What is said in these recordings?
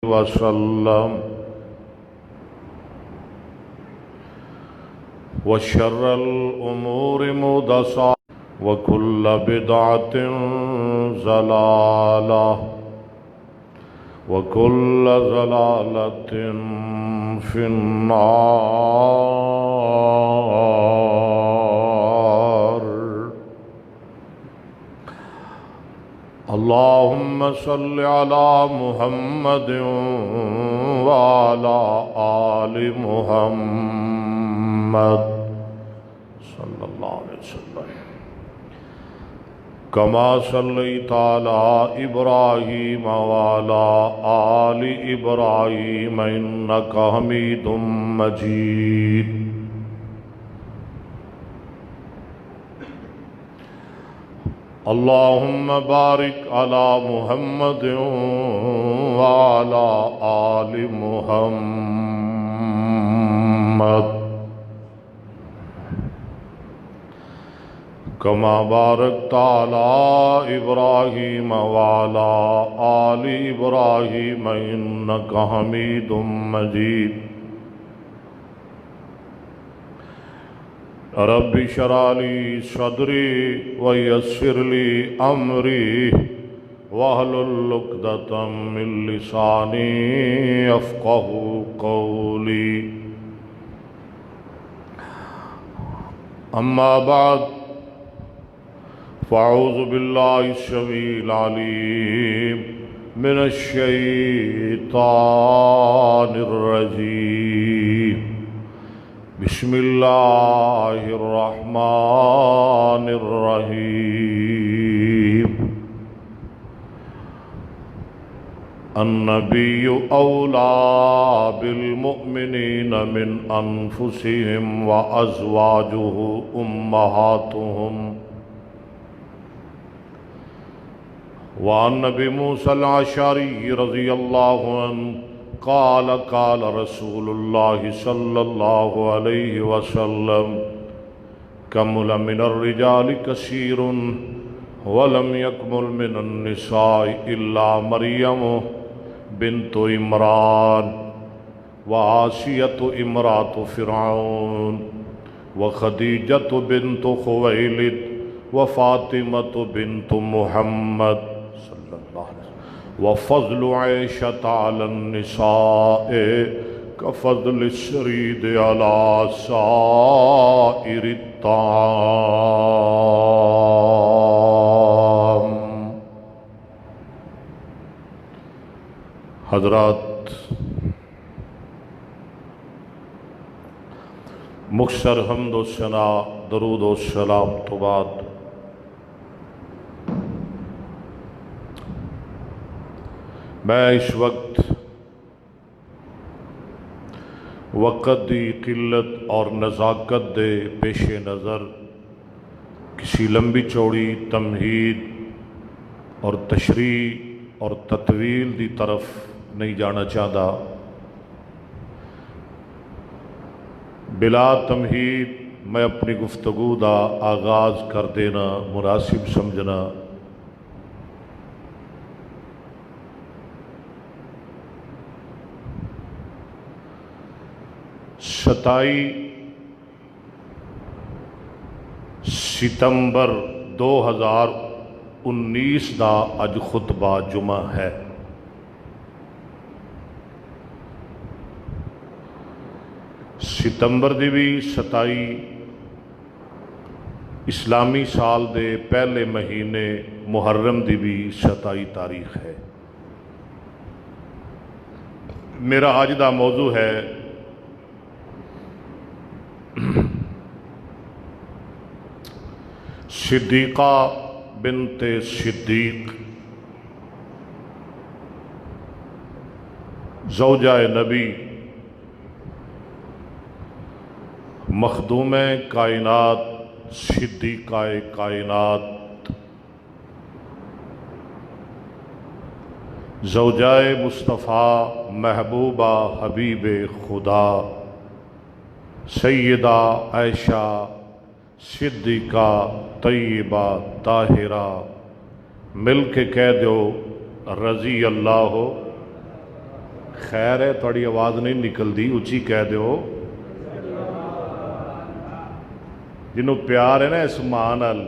وسلم وشر الأمور محدثاتها وكل بدعة ضلالة وكل ضلالة في النار. اللهم صل على محمد وعلى آل محمد صلى الله عليه وسلم كما صليت على إبراهيم وعلى آل إبراهيم إنك حميد مجيد. اللهم بارك على محمد وعلى آل محمد كما باركت على إبراهيم وعلى آل إبراهيم إنك حميد مجيد. رب اشرح لي صدري ويسر لي أمري واحلل عقدة من لساني يفقهوا قولي. أما بعد فأعوذ بالله السميع العليم من الشيطان الرجيم. بسم الله الرحمن الرحيم. النبي أولى بالمؤمنين من أنفسهم وأزواجه أمهاتهم. وعن نبي موسى الأشعري رضي الله عنه قال قال رسول الله صلى الله عليه وسلم كمل من الرجال كثير ولم يكمل من النساء إلا مريم بنت عمران وعاسية امرأة فرعون وخديجة بنت خويلد وفاطمة بنت محمد صلى الله عليه وسلم. وفضل عائشة على النساء كفضل السريد على سائر الطعام. حضرات، مکثر حمد و ثنا درود و سلام تو بعد میں اس وقت دی قلت اور نزاکت دے پیش نظر کسی لمبی چوڑی تمہید اور تشریح اور تطویل دی طرف نہیں جانا چاہتا. بلا تمہید میں اپنی گفتگو دا آغاز کر دینا مناسب سمجھنا. ستمبر 2019 دا اج خطبہ جمعہ ہے. ستمبر دی بھی 27 اسلامی سال دے پہلے مہینے محرم دی بھی 27 تاریخ ہے. میرا آج دا موضوع ہے صدیقہ بنت صدیق زوجہ نبی مخدوم کائنات صدیقہ کائنات زوجہ مصطفیٰ محبوبہ حبیب خدا سیدہ عائشہ صدیقہ طیبہ طاہرہ مل کے کہہ دو رضی اللہ خیر ہے تھوڑی آواز نہیں نکلتی، اچھی کہہ دیو۔ جنوں پیار ہے نا اس ماں نال،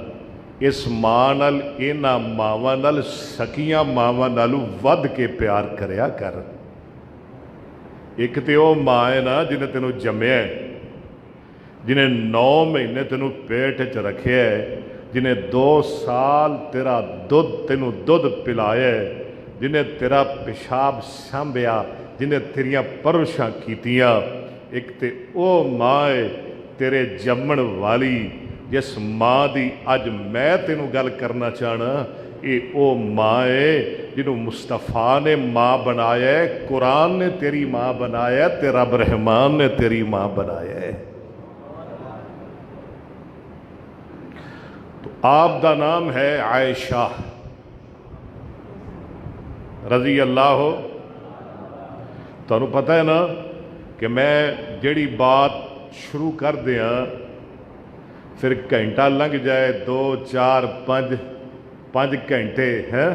اس ماں نال انہاں ماواں نال سکیاں ماواں نالوں ود کے پیار کریا کر۔ ایک تے او ماں ہے نا جنہیں تینوں جمیا ہے، جنہیں 9 مہینے تینوں پیٹ چ رکھیا ہے، جنہیں 2 سال تیرا تینوں دودھ پلایا ہے، جنہیں تیرا پیشاب سانبھیا، جنہیں تیریاں پرورشاں کیتیاں۔ ایک تے او ماں ہے تیرے جمن والی، جس ماں دی اج میں تینوں گل کرنا چاہنا، اے او ماں ہے جنہوں مصطفیٰ نے ماں بنایا ہے، قرآن نے تیری ماں بنایا ہے، تے رب رحمان نے تیری ماں بنایا ہے۔ تو آپ دا نام ہے عائشہ رضی اللہ ہو۔ تانوں پتہ ہے نا کہ میں جیڑی بات شروع کر دیاں پھر گھنٹہ لنگ جائے 2 4 5 گھنٹے ہیں،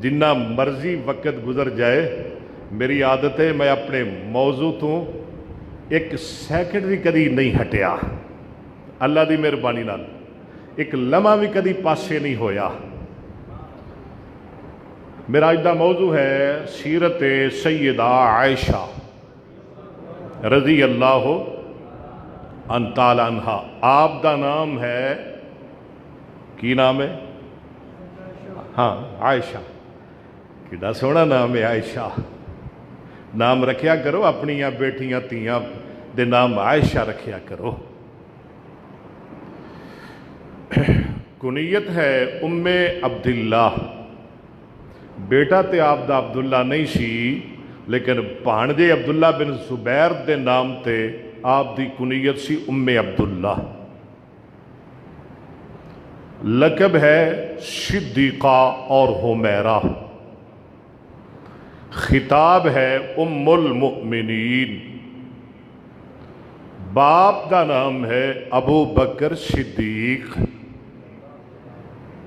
جنہ مرضی وقت گزر جائے، میری عادت ہے میں اپنے موضوع تو 1 سیکنڈ بھی کدی نہیں ہٹیا، اللہ دی مہربانی نال 1 لمحہ بھی کدی پاسے نہیں ہویا۔ میرا اج دا موضوع ہے سیرت سیدہ عائشہ رضی اللہ تعالی عنہا۔ آپ دا نام ہے، کی نام ہے؟ ہاں عائشہ، کیڑا سونا نام ہے عائشہ۔ نام رکھیا کرو اپنی بیٹیاں تیاں دے نام عائشہ رکھیا کرو۔ کنیت ہے ام عبداللہ، بیٹا تے آپ دا عبداللہ نہیں سی، لیکن بھانجے عبداللہ بن زبیر دے نام تے آپ دی کنیت سی ام عبداللہ۔ لقب ہے صدیقہ اور حمیرہ، خطاب ہے ام المؤمنین، باپ دا نام ہے ابو بکر صدیق۔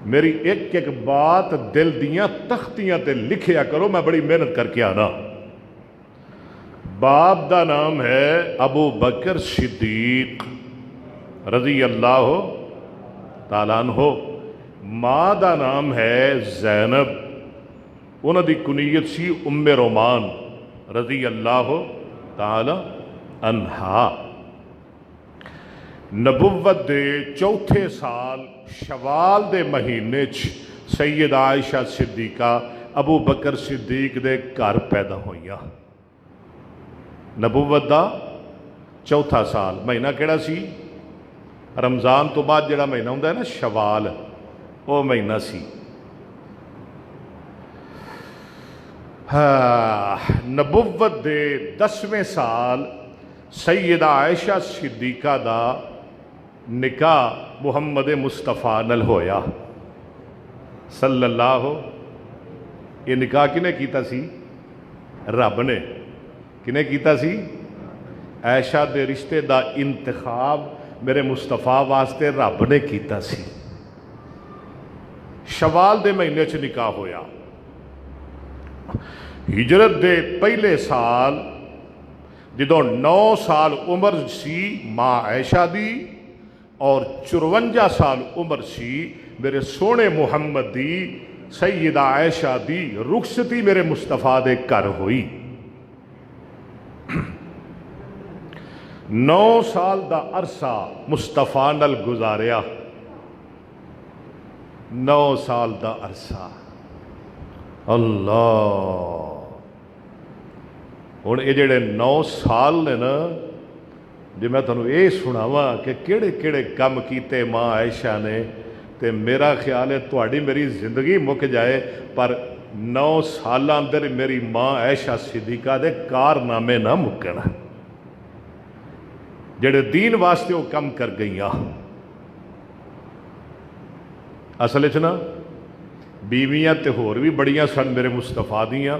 میری ایک ایک بات دل دیاں تختیاں تے لکھیا کرو، میں بڑی محنت کر کے آنا۔ باپ دا نام ہے ابو بکر صدیق رضی اللہ تعالیٰ عنہ، ماں دا نام ہے زینب، انہوں دی کنیت سی ام رومان رضی اللہ تعالی عنہا۔ نبوت دے 4تھے سال شوال دے مہینے سید عائشہ صدیقہ ابو بکر صدیق دے گھر پیدا ہوئیاں۔ نبوت دا 4تھا سال، مہینہ کیڑا سی؟ رمضان تو بعد جڑا مہینہ ہوندا ہے نا شوال، وہ مہینہ سی۔ نبوت دے 10ویں سال سیدہ عائشہ صدیقہ دا نکاح محمد مصطفیٰ نال ہویا صلی اللہ۔ یہ نکاح کنے کیتا سی؟ رب نے۔ کنے کیتا سی؟ عائشہ دے رشتے دا انتخاب میرے مصطفیٰ واسطے رب نے کیتا سی۔ شوال دے مہینے چ نکاح ہویا۔ ہجرت دے پہلے سال جدوں 9 سال عمر سی ماں عائشہ دی اور 54 سال عمر سی میرے سونے محمد دی، سیدہ عائشہ دی رخصتی میرے مصطفیٰ دے گھر ہوئی۔ 9 سال دا عرصہ مصطفیٰ نال گزاریا، 9 سال دا عرصہ۔ اللہ، ہن یہ جڑے 9 سال نے نا، جی میں تمہیں یہ سناواں کہ کیڑے کیڑے کم کیتے ماں عائشہ نے، تے میرا خیال ہے تہاڈی میری زندگی مک جائے، پر 9 سال اندر میری ماں عائشہ صدیقہ دے کارنامے نہ مکن، جڑے دین واسطے وہ کم کر گئیاں۔ اصل وچ نا بیویاں تے ہور بھی بڑیاں سن میرے مصطفیٰ دیاں،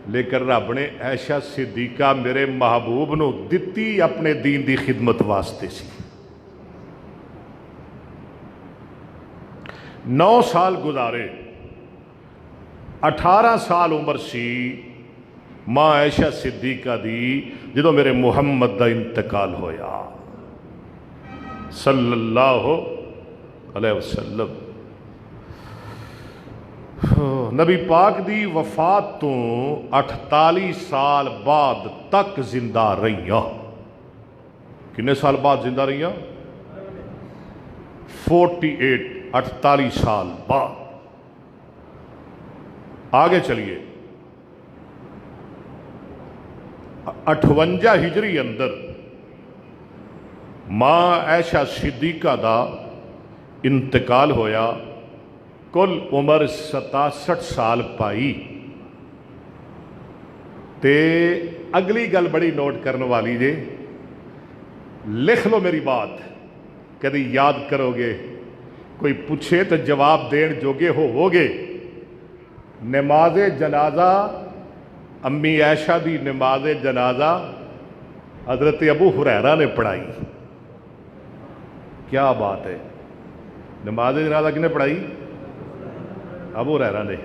لیکن رب نے عائشہ صدیقہ میرے محبوب نو دتی اپنے دین دی خدمت واسطے سی۔ 9 سال گزارے، 18 سال عمر سی मां ऐशा सिद्दीका दी जदों मेरे मुहम्मद दा इंतकाल होया सल्लल्लाहु अलैहि वसल्लम। नबी पाक दी वफात तो 48 साल बाद तक जिंदा रही। कितने साल बाद जिंदा रही? 48, 48 साल बाद। आगे चलिए, 58 हिजरी अंदर मां ऐशा सिद्दीका दा इंतकाल होया। कुल उम्र 67 साल पाई। ते अगली गल बड़ी नोट करने वाली जे, लिख लो मेरी बात, कभी याद करोगे, कोई पूछे तो जवाब देन जोगे होवोगे। नमाज जनाजा अम्मी ऐशा दी नमाज जनाजा हजरत अबू हुरैरा ने पढ़ाई। क्या बात है, नमाज जनाजा किने पढ़ाई? अबू हुरैरा ने।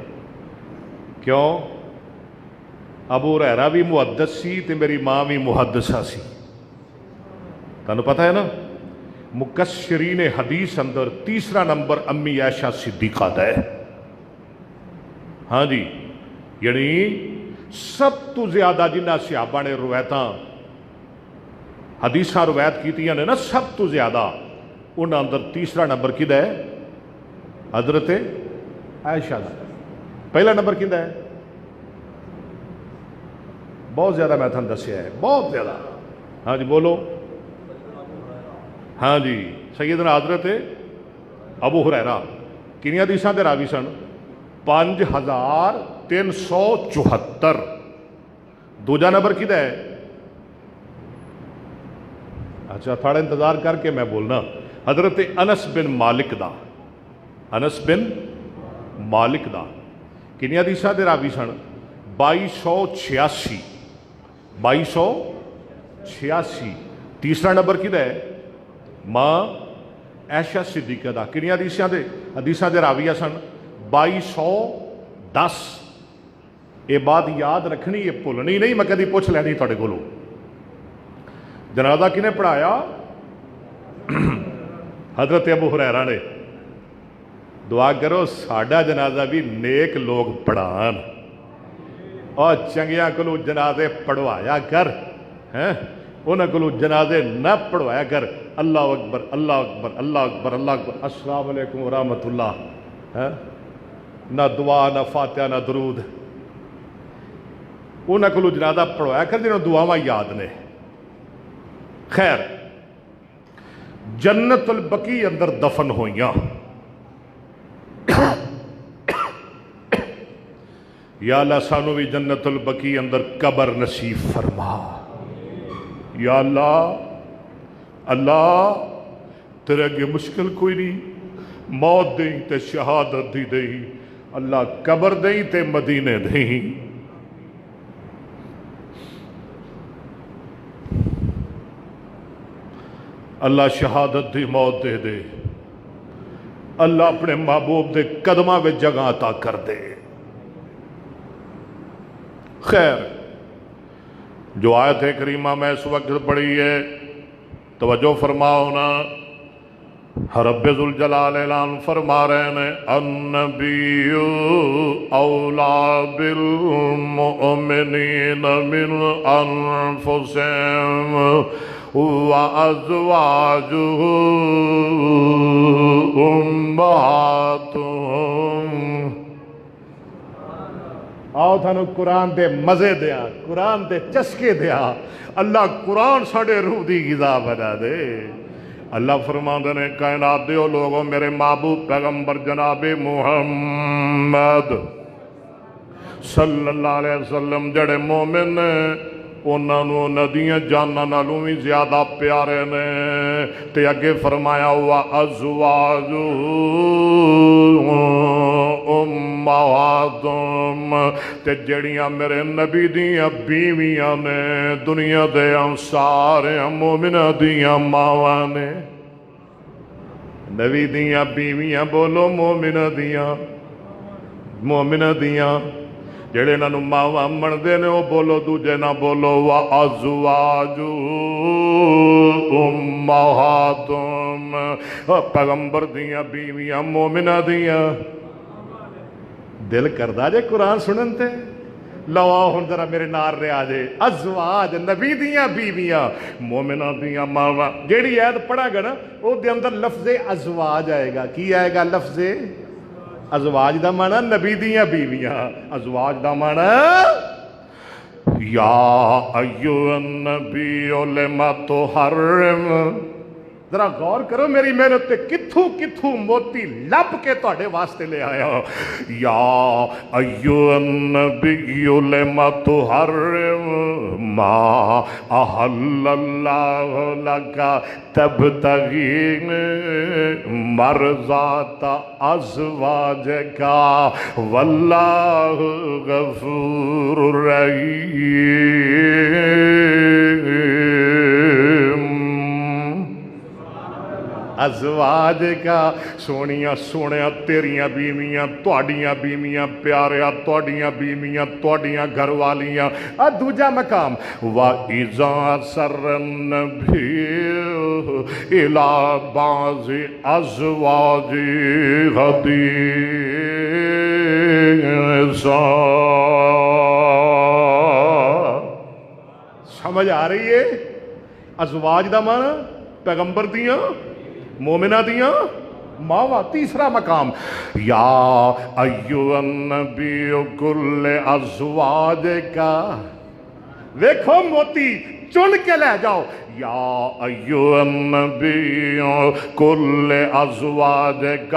क्यों? अबू हुरैरा भी मुहद्दिस सी ते मेरी मां भी मुहद्दिसा सी। तुहानू पता है ना, मुकस्सिरीन हदीस अंदर तीसरा नंबर अम्मी ऐशा सिद्दीका दा है। हाँ जी, यानी सब तो ज्यादा जिन्हां सहाबा ने रवायतां हदीसां रवायत कीतियां ने ना, सब तो ज्यादा उन्हां अंदर तीसरा नंबर किहदा है? हजरत आयशा दा। पहला नंबर किहदा है? बहुत ज्यादा मैं तुहानू दस्सिया है, बहुत ज्यादा। हाँ जी बोलो। हाँ जी, सैयदना हजरत अबू हुरैरा किनियां हदीसां दे रावी सन? 5374। दूजा नंबर किहदा है? अच्छा, थोड़ा इंतजार करके मैं बोलना। हजरत अनस बिन मालिक दा। अनस बिन मालिक दा किनियां हदीसां दे रावी सन? 2286। 2286। तीसरा नंबर किहदा है? मां ऐशा सिद्दीका दा। किनियां हदीसां दे रावी सन? 2210। ये बात याद रखनी, ये भुलनी नहीं, मैं कभी पूछ लैनी तुहाडे कोलों। जनाजा किने पढ़ाया? हजरत अबू हुरैरा ने। दुआ करो साडा जनाजा भी नेक लोग पढ़ान और चंगियां कोलों जनाजे पढ़वाया कर। हैं उन्हां कोलों जनाजे न पढ़वाया कर। अल्लाह अकबर, अल्लाह अकबर, अल्लाह अकबर, अल्लाह अकबर, अस्सलाम वालेकुम व रहमतुल्लाह। है ना दुआ, ना फातिहा, ना दरूद। उन्हां कोलों जनाजा पढ़वाया कर जिन्हां दुआवां याद ने। खैर, जन्नतुल बकी अंदर दफन होइयां। या अल्लाह सानू भी जन्नतुल बकी अंदर कबर नसीब फरमा। या अल्लाह, अल्लाह तेरे अगे मुश्किल कोई नहीं। मौत दई ते शहादत दी दई, अल्लाह कबर दई ते मदीने दई। अल्लाह शहादत दी मौत दे दे। अल्लाह अपने महबूब दे कदमां में जगह अता कर दे। खैर, जो आयत है करीमा मैं इस वक्त पढ़ी है, तवज्जो फरमाओ ना। रब्बे जुल जलाल ऐलान फरमा रहे ने, अन्नबिय्यु औला बिल मुमिनीन मिन अनफुसिहिम व अज़वाजुहु उम्महातुहुम। आओ थानू कुरान दे मजे दिया, कुरान दे चस्के दिया। अल्लाह कुरान साढ़े रूह की गिज़ा बना दे। अल्लाह फरमाते ने, कायनात दे लोगों मेरे महबूब पैगंबर जनाबे मुहम्मद सल्लल्लाहु अलैहि वसल्लम जड़े मोमिन ने उन्होंने नदियां जाना नालों भी ज्यादा प्यारे ने। ते अगे फरमाया हुआ अज़वाजु उम्महातुहुम, ते जड़ियां मेरे नबी दियां बीवियां ने दुनिया दे सारे मोमिना दियां मावां ने। नबी दियां बीवियां बोलो मोमिना दियां, मोमिना दियां। جڑے انہاں نوں ماواں منتے نے وہ بولو، دوجے نہ بولو وَأَزْوَاجُ أُمَّهَاتُهُمْ، پیغمبر دیاں بیویاں مومنہ دیاں۔ دل کردہ جے قرآن سنن تے لو ہن ذرا میرے نار رہا جے، ازواج نبی دیاں بیویاں مومنہ دیاں ماواں۔ جیڑی آیت پڑھا گا نا وہ دے اندر لفظ ازواج آئے گا۔ کی آئے گا لفظ ازواج دا معنی نبی دیاں بیویاں، ازواج دا معنی یا ایھا النبی لما تحرم۔ ذرا غور کرو میری محنت تے کتھوں کتھوں موتی لب کے تواڈے واسطے لے آیا۔ یا ایھا النبی لما تحرم ما احل اللہ لک تبتغی مرضات ازواجک واللہ غفور رحیم۔ ازواج کا سونیاں سونیاں تیریاں بیویاں، تواڈیاں بیویاں پیاریا، تواڈیاں بیویاں، تواڈیاں گھر والیاں۔ دوجا مقام وَإِذَا سَرَّ النَّبِيُّ إِلَى بَعْضِ أَزْوَاجِهِ حَدِيثًا۔ سمجھ آ رہی ہے؟ ازواج دا معنی پیغمبر دیاں مومنہ دیاں ماواں۔ تیسرا مقام یا ایھا النبی کل ازواجک، دیکھو موتی چن کے لے جاؤ۔ یا ایھا النبی کل ازواجک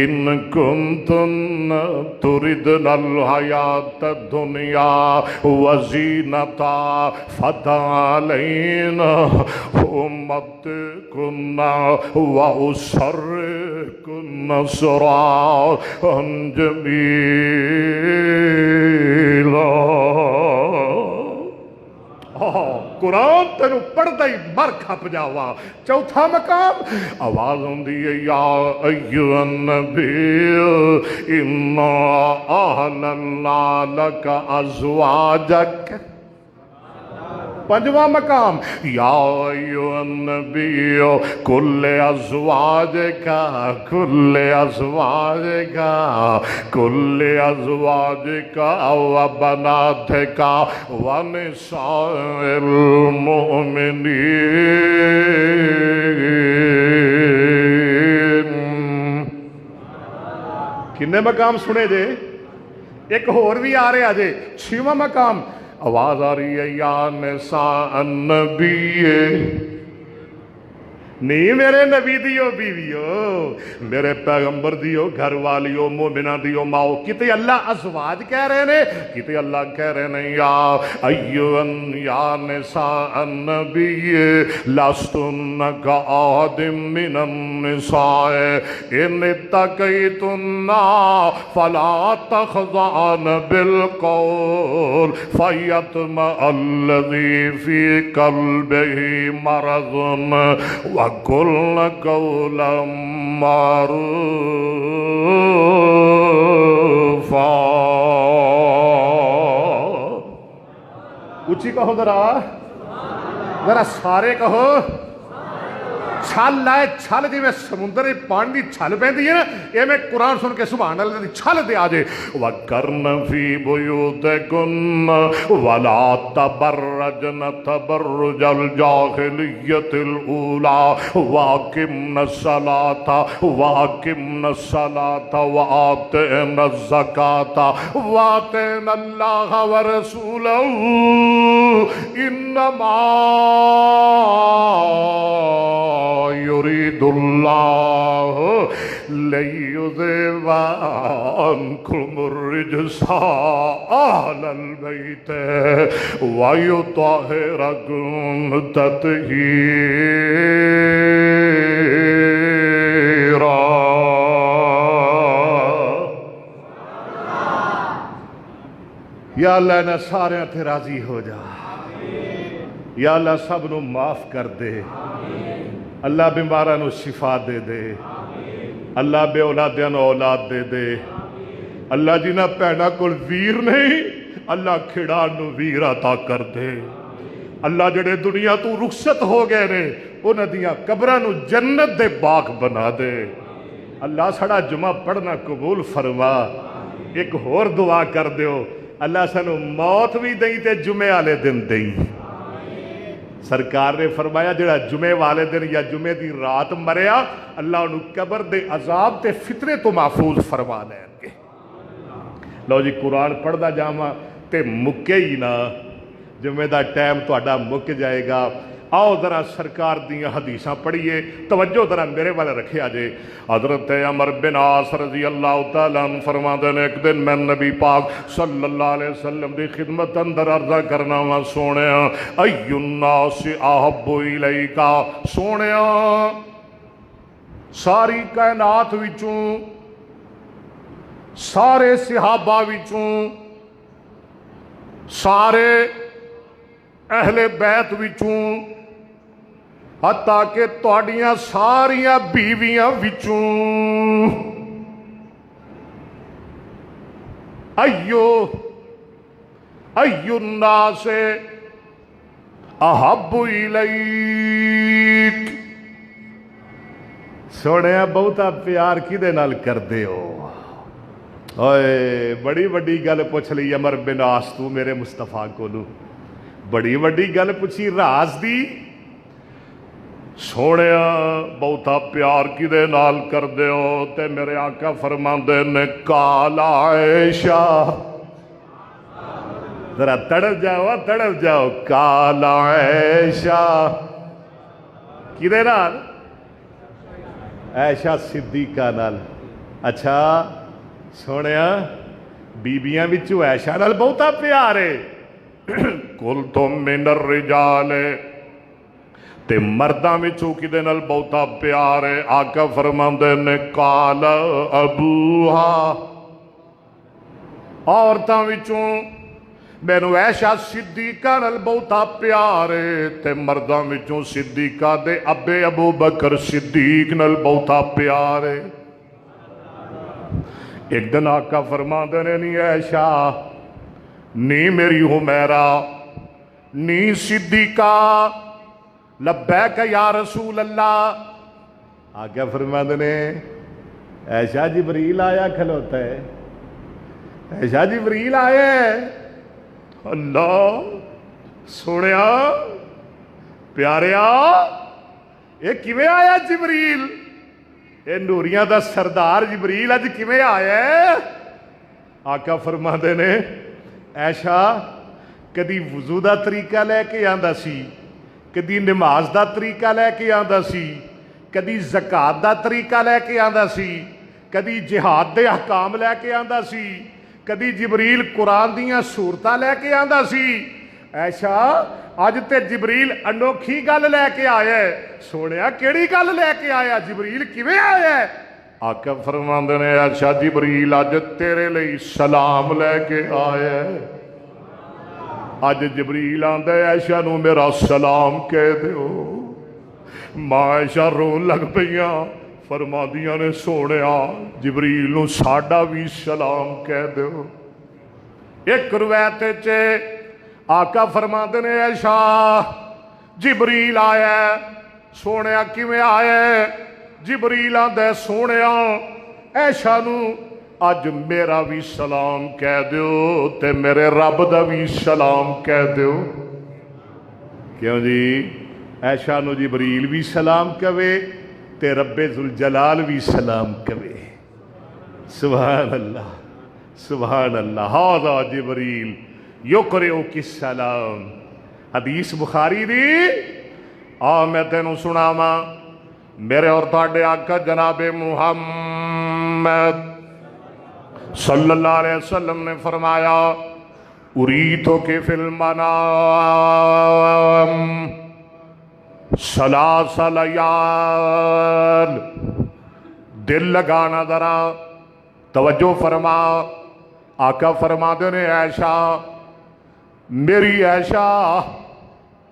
ان کنتن تردن الحیاۃ الدنیا وزینتہا فتعالین أمتعکن وأسرحکن سراحا جمیلا۔ قرآن تینوں پڑھدا ہی مر کھپ جاوا۔ چوتھا مقام آواز ہوندی ہے یا ایھا النبی انا احللنا لک ازواجک۔ پنجواں مقام یا ایھا النبی کل ازواجک کل ازواجک کل ازواجک وبناتک ونساء المؤمنین۔ کنے مقام سنے جے؟ ایک اور بھی آ رہے جے، چھواں مقام آواز آ رہی ہے یا نساء النبی، نہیں میرے نبی دیو بیویو، میرے پیغمبر دیو گھر والیو مومنہ دیو ماؤ۔ کتے اللہ ازواج کہہ رہے نے، کتے اللہ کہہ رہے نے یا ایھا یا نساء النبی لستن کأحد من النساء ان اتقیتن فلا تخضعن بالقول فیطمع الذی فی قلبہ مرض وَقُلْنَ قَوْلًا مَعْرُوفًا۔ اونچی کہو ذرا سارے کہو چھل لائے چھل جی میں سمندر پانی چھل پہندی ہے نا، یہ میں قرآن سن کے سبحان اللہ دی چھل دے آجے۔ وَقَرْنَ فِي بُيُوتِكُنَّ وَلَا تَبَرَّجْنَ تَبَرُّجَ الْجَاهِلِيَّةِ الْأُولَى وَأَقِمْنَ الصَّلَاةَ وَآتِينَ الزَّكَاةَ وَأَطِعْنَ اللَّهَ وَرَسُولَهُ إِنَّمَا يريد الله ليذهب عنكم الرجس أهل البيت ويطهركم تطهيرا۔ یا اللہ نے سارے تے راضی ہو جا، یا اللہ سب نو معاف کر دے، اللہ بیماراں نو شفا دے دے، اللہ بے اولادیاں نو اولاد دے دے، اللہ जिन्हां भैणां कोल वीर नहीं, अल्लाह खिड़ाण नूं वीर अता कर दे। अल्लाह जिहड़े दुनिया तो रुखसत हो गए ने उन्हां दियां कबरां नूं जन्नत दे बाग बना दे। अल्लाह साड़ा जुमा पढ़ना कबूल फरमा। एक होर दुआ कर दिओ, अल्लाह सानू मौत भी दई ते जुमे वाले दिन दई। सरकार ने फरमाया जिहड़ा जुमे वाले दिन या जुमे दी रात मरिया, अल्लाह उन्हूं कबर दे अजाब ते फितरे तो महफूज फरमा लैणगे। लो जी, कुरान पढ़दा जावां ते मुक्के ही ना, जुमे दा टाइम तुहाडा मुक जाएगा। आओ जरा सरकार दियां हदीसां पढ़िए, तवज्जो जरा मेरे वाल रखिया जे। हजरत अमर बिन आस रज़ी अल्लाह तआला अन्हु फरमांदे ने, एक दिन मैं नबी पाक सल्लल्लाहु अलैहि वसल्लम दी खिदमत अंदर अर्ज़ा करना वा, सोहणिया अय्युन्नास अहब्बु इलैका, सोहणिया सारी कायनात विचों, सारे सहाबा विचों, सारे अहले बैत विचों, हत्ता कि तुहाडियां सारियां बीवियां विचों, अय्युन्नास अहब्बु इलैक, सोहणिया बहुता प्यार किहदे नाल करदे हो? ओए बड़ी वड्डी गल पुछ लई अमर बिन आस तू मेरे मुस्तफा कोलू, बड़ी वड्डी गल पुछी राज दी। सोहणिया बहुता प्यार किदे नाल करदे हो? ते मेरे आका फरमांदे ने, काला आयशा, जरा तड़प जाओ, काला आयशा किदे नाल? ऐशा सिद्दीका नाल। अच्छा सोहणिया बीबियां विचों ऐशा नाल बहुता प्यार है। कुल तो मिनर रिजाल ते मर्दां विचों किदे नाल बहुता प्यार है? आका फरमांदे ने, काल अबूहा, औरतां विचों मैनू ऐशा सिद्दीका नाल बहुता प्यार है, ते मर्दां विचों सिद्दीका दे अब्बे अबू बकर सिद्दीक नाल बहुता प्यार है। एक दिन आका फरमांदे ने, नी ऐशा, नी मेरी हुमैरा, नी सिद्दीका, लब्बैक या रसूल अल्लाह। आका फरमांदे ने, ऐशा जिबरील आया खलोता है, ऐशा जिबरील आया है। अल्लाह सुनिया प्यारिया, ये किवें आया जिबरील? ये नूरियां दा सरदार जिबरील अज किवें आया? आका फरमांदे ने, ऐशा कदी वजू का तरीका लैके आंदा सी, कदी नमाज का तरीका लैके आंदा सी, कदी ज़कात का तरीका लैके आंदा सी, कदी जिहाद दे अहकाम लैके आंदा सी, कदी जिबरील कुरान दियां सूरतां लैके आंदा सी। ऐशा अज ते जिबरील अनोखी गल लैके आया है। सोहणिया केड़ी गल लैके आया? जिबरील किवें आया? आका फरमांदे ने, ऐशा जिबरील अज तेरे लिए सलाम लैके आया है। अज जिबरील आंदा ऐशा नूं मेरा सलाम कह दिओ। मां ऐशा रोन लग पईयां, फरमादियां ने, सोहणिया जिबरील नूं साडा भी सलाम कह दिओ। एक रवायत च आका फरमांदे ने, ऐशा जिबरील आया। सोहणिया किवें आया? जिबरील आंदा, सोहणिया ऐशा नूं अज मेरा भी सलाम कह दिओ ते मेरे रब दा भी सलाम कह दिओ। क्यों जी? ऐशा नूं जिबरील भी सलाम कवे ते रब्बे जुल जलाल भी सलाम कवे। सुभान अल्लाह, सुभान अल्लाह। हाज़ा जिबरील युकरिउ किस सलाम। हदीस बुखारी दी। आ मैं तेनू सुनावा, मेरे और तुहाडे आका जनाबे मुहम्मद सल्लल्लाहु अलैहि वसल्लम ने फरमाया, उरीतो के फिल मनाम सलासल याल। दिल लगाना जरा, तवज्जो फरमा। आका फरमाते ने, ऐशा मेरी ऐशा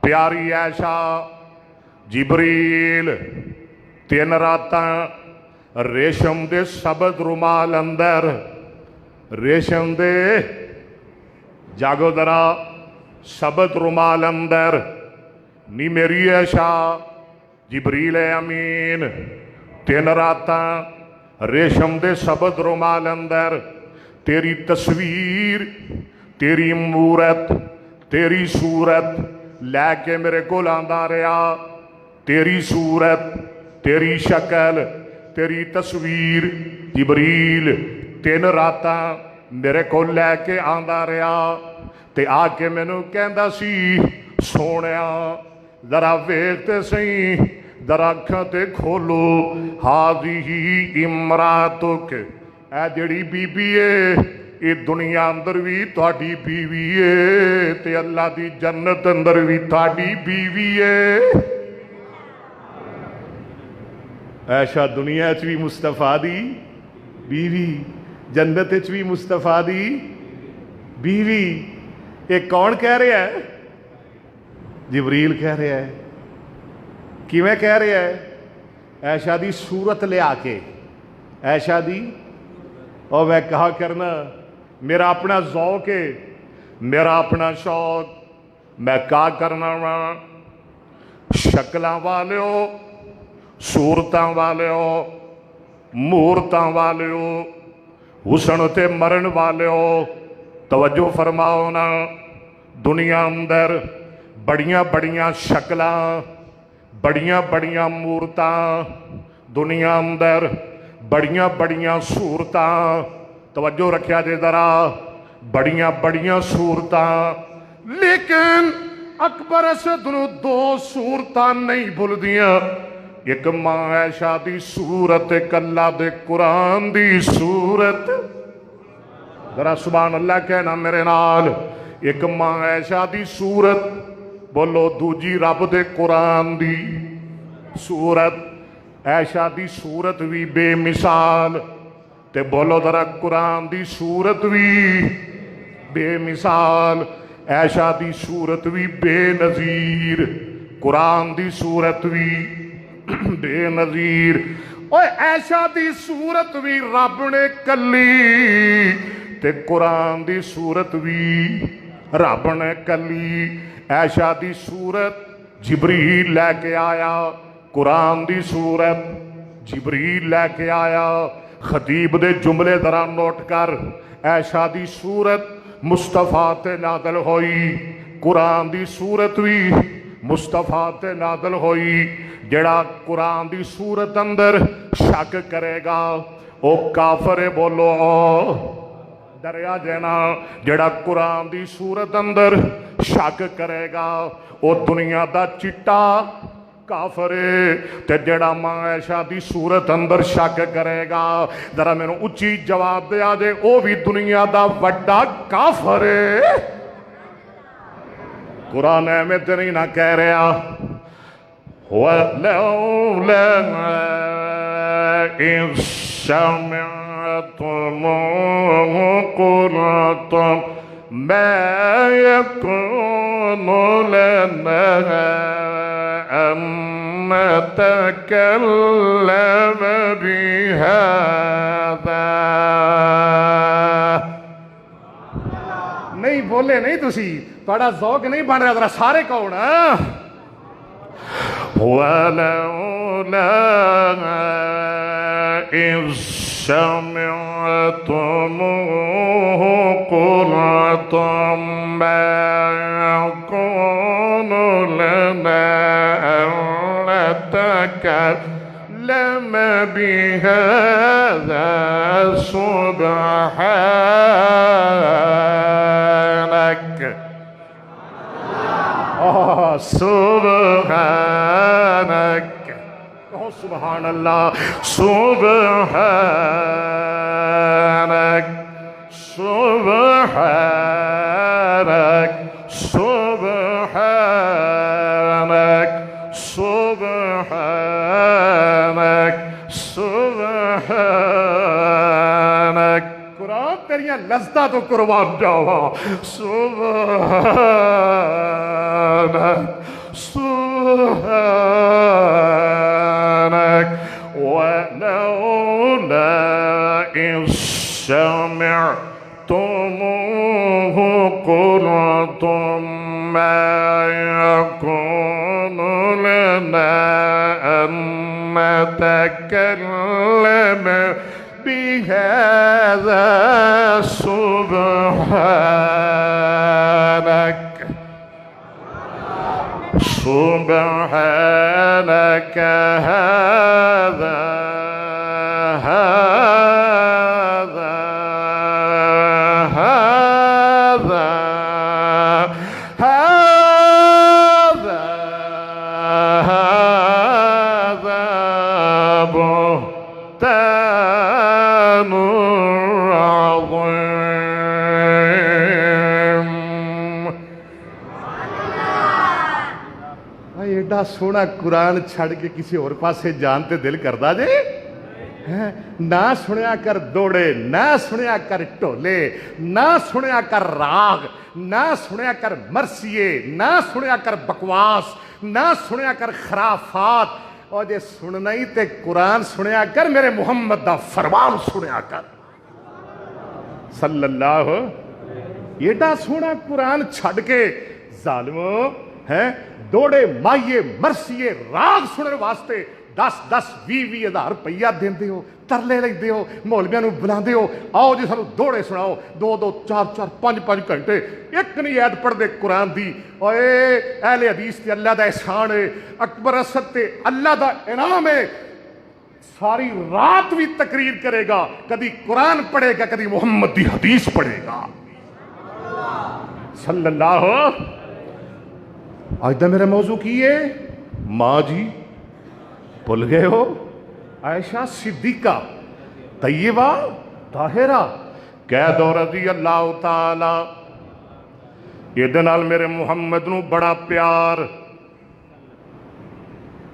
प्यारी ऐशा, जिबरील 3 रातां रेशम दे सबद रुमाल अंदर रेशम दे जागो दरा सबत रुमाल अंदर नी मेरी ऐशा जिबरील अमीन 3 रातां रेशम दे सबत रुमाल अंदर तेरी तस्वीर तेरी मूरत तेरी सूरत लैके मेरे कोल आंदा रहा। तेरी सूरत तेरी शक्ल तेरी तस्वीर जिबरील 3 रातां मेरे को लैके आंदा रहा ते आके मैनू कहंदा सी सोहणिया जरा वेख ते सही जरा अखां ते खोलो हाज़िही इमरातुक ऐ जिहड़ी बीबी है ये दुनिया अंदर भी तुहाडी बीवी है ते अल्लाह दी जन्नत अंदर भी तुहाडी बीवी है। ऐशा दुनिया च भी मुस्तफा दी बीवी जन्नत च भी मुस्तफा दी बीवी। ये कौन कह रहा है? जिबरील कह रहा है। किवें कह रहा है? ऐशा दी सूरत लिया के ऐशा दी और मैं कहा करना मेरा अपना ज़ौक है मेरा अपना शौक मैं कहा करना वा शक्लां वालिओ सूरतां वालिओ मूरतां वालिओ हुसन ते मरण वालिओ तवज्जो फरमाओ ना। दुनिया अंदर बड़ियां बड़ियां शक्लां बड़ियां बड़ियां मूरतां दुनिया अंदर बड़ियां बड़ियां सूरतां तवज्जो रखिया जे जरा बड़ियां बड़ियां सूरतां लेकिन अकबर असद नूं 2 सूरतां नहीं भुलदियां। एक मां ऐशा दी सूरत एक अल्लाह दे कुरान दी सूरत जरा सुभान अल्लाह कहना मेरे नाल। एक मां ऐशा दी सूरत बोलो दूजी रब दे कुरान दी सूरत। ऐशा दी सूरत भी बेमिसाल ते बोलो जरा कुरान दी सूरत भी बेमिसाल। ऐशा दी सूरत भी बेनज़ीर कुरान दी सूरत भी बेनज़ीर। ओए ऐशा दी सूरत भी रब ने कली ते कुरान दी सूरत भी रब ने कली। ऐशा दी सूरत जिबरील लैके आया कुरान दी सूरत जिबरील लैके आया। खतीब दे जुमले जरा नोट कर। ऐशा दी सूरत मुस्तफा ते नादल होई कुरान दी सूरत भी मुस्तफा ते नादल होई। जेड़ा कुरान दी सूरत अंदर शक करेगा ओ काफर है बोलो डरिया जेना। जेड़ा कुरान दी सूरत अंदर शक करेगा ओ दुनिया दा चिट्टा काफर है। ते जेड़ा मां ऐशा दी सूरत अंदर शक करेगा जरा मैनू उच्ची जवाब दिया जे ओ भी दुनिया दा वड्डा काफर है। कुरान एवें ते नहीं ना कह रहा वलौला इज़ समिअतमूहु क़ुल्तुम मा यकूनु लना अन नतकल्लम बिहाज़ा। नहीं बोले नहीं तुसी बड़ा ज़ौक नहीं बन रहा जरा सारे कौन वलौला इज़ समिअतमूहु क़ुल्तुम मा यकूनु लना अन नतकल्लम बिहाज़ा सुब्हानक सुब्हानक कहो सुभान अल्लाह सुब्हानक सुब्हानक सुब्हानक सुब्हानक सुब्हानक। कुरान तेरियां लज़्ज़तां तो कुर्बान जावा सुब्हानक सुब्हानक वलौला इज़ समिअतमूहु ما يكون لنا أن نتكلم بهذا سبحانك سبحانك هذا بهتان عظيم. ایڈا سونا قرآن چھڑ کے کسی اور پاسے جانتے دل کردا جے نہ سنیا کر دوڑے، نہ سنیا کر ٹولے، نہ سنیا کر راگ، نہ سنیا کر مرثیے، نہ سنیا کر بکواس، نہ سنیا کر خرافات، اور جے سننا ہی تے قرآن سنیا کر، میرے محمد دا فرمان سنیا کر صلی اللہ. ایڈا سونا قرآن چھڑ کے ظالموں ہیں دوڑے مائیے مرثیے راگ سننے واسطے 10-10-20 ہزار روپیہ دیندے ہو، ترلے لیندے ہو، مولویاں نو بلاندے ہو، آؤ جی سانو دوڑے سناؤ 2-2 4-4 5-5 گھنٹے ایک نہیں ایت پڑھ دے قرآن دی. اوے اہل حدیث تے اللہ دا احسان ہے، اکبر اسد تے اللہ دا انعام ہے، ساری رات بھی تقریر کرے گا، کدی قرآن پڑھے گا، کدی محمد دی حدیث پڑھے گا صلی اللہ. آج دا میرا موضوع کی ہے ماں جی بھول گئے ہو، عائشہ صدیقہ طیبہ طاہرہ کہہ دو رضی اللہ تعالی. یہ دنال میرے محمد نو بڑا پیار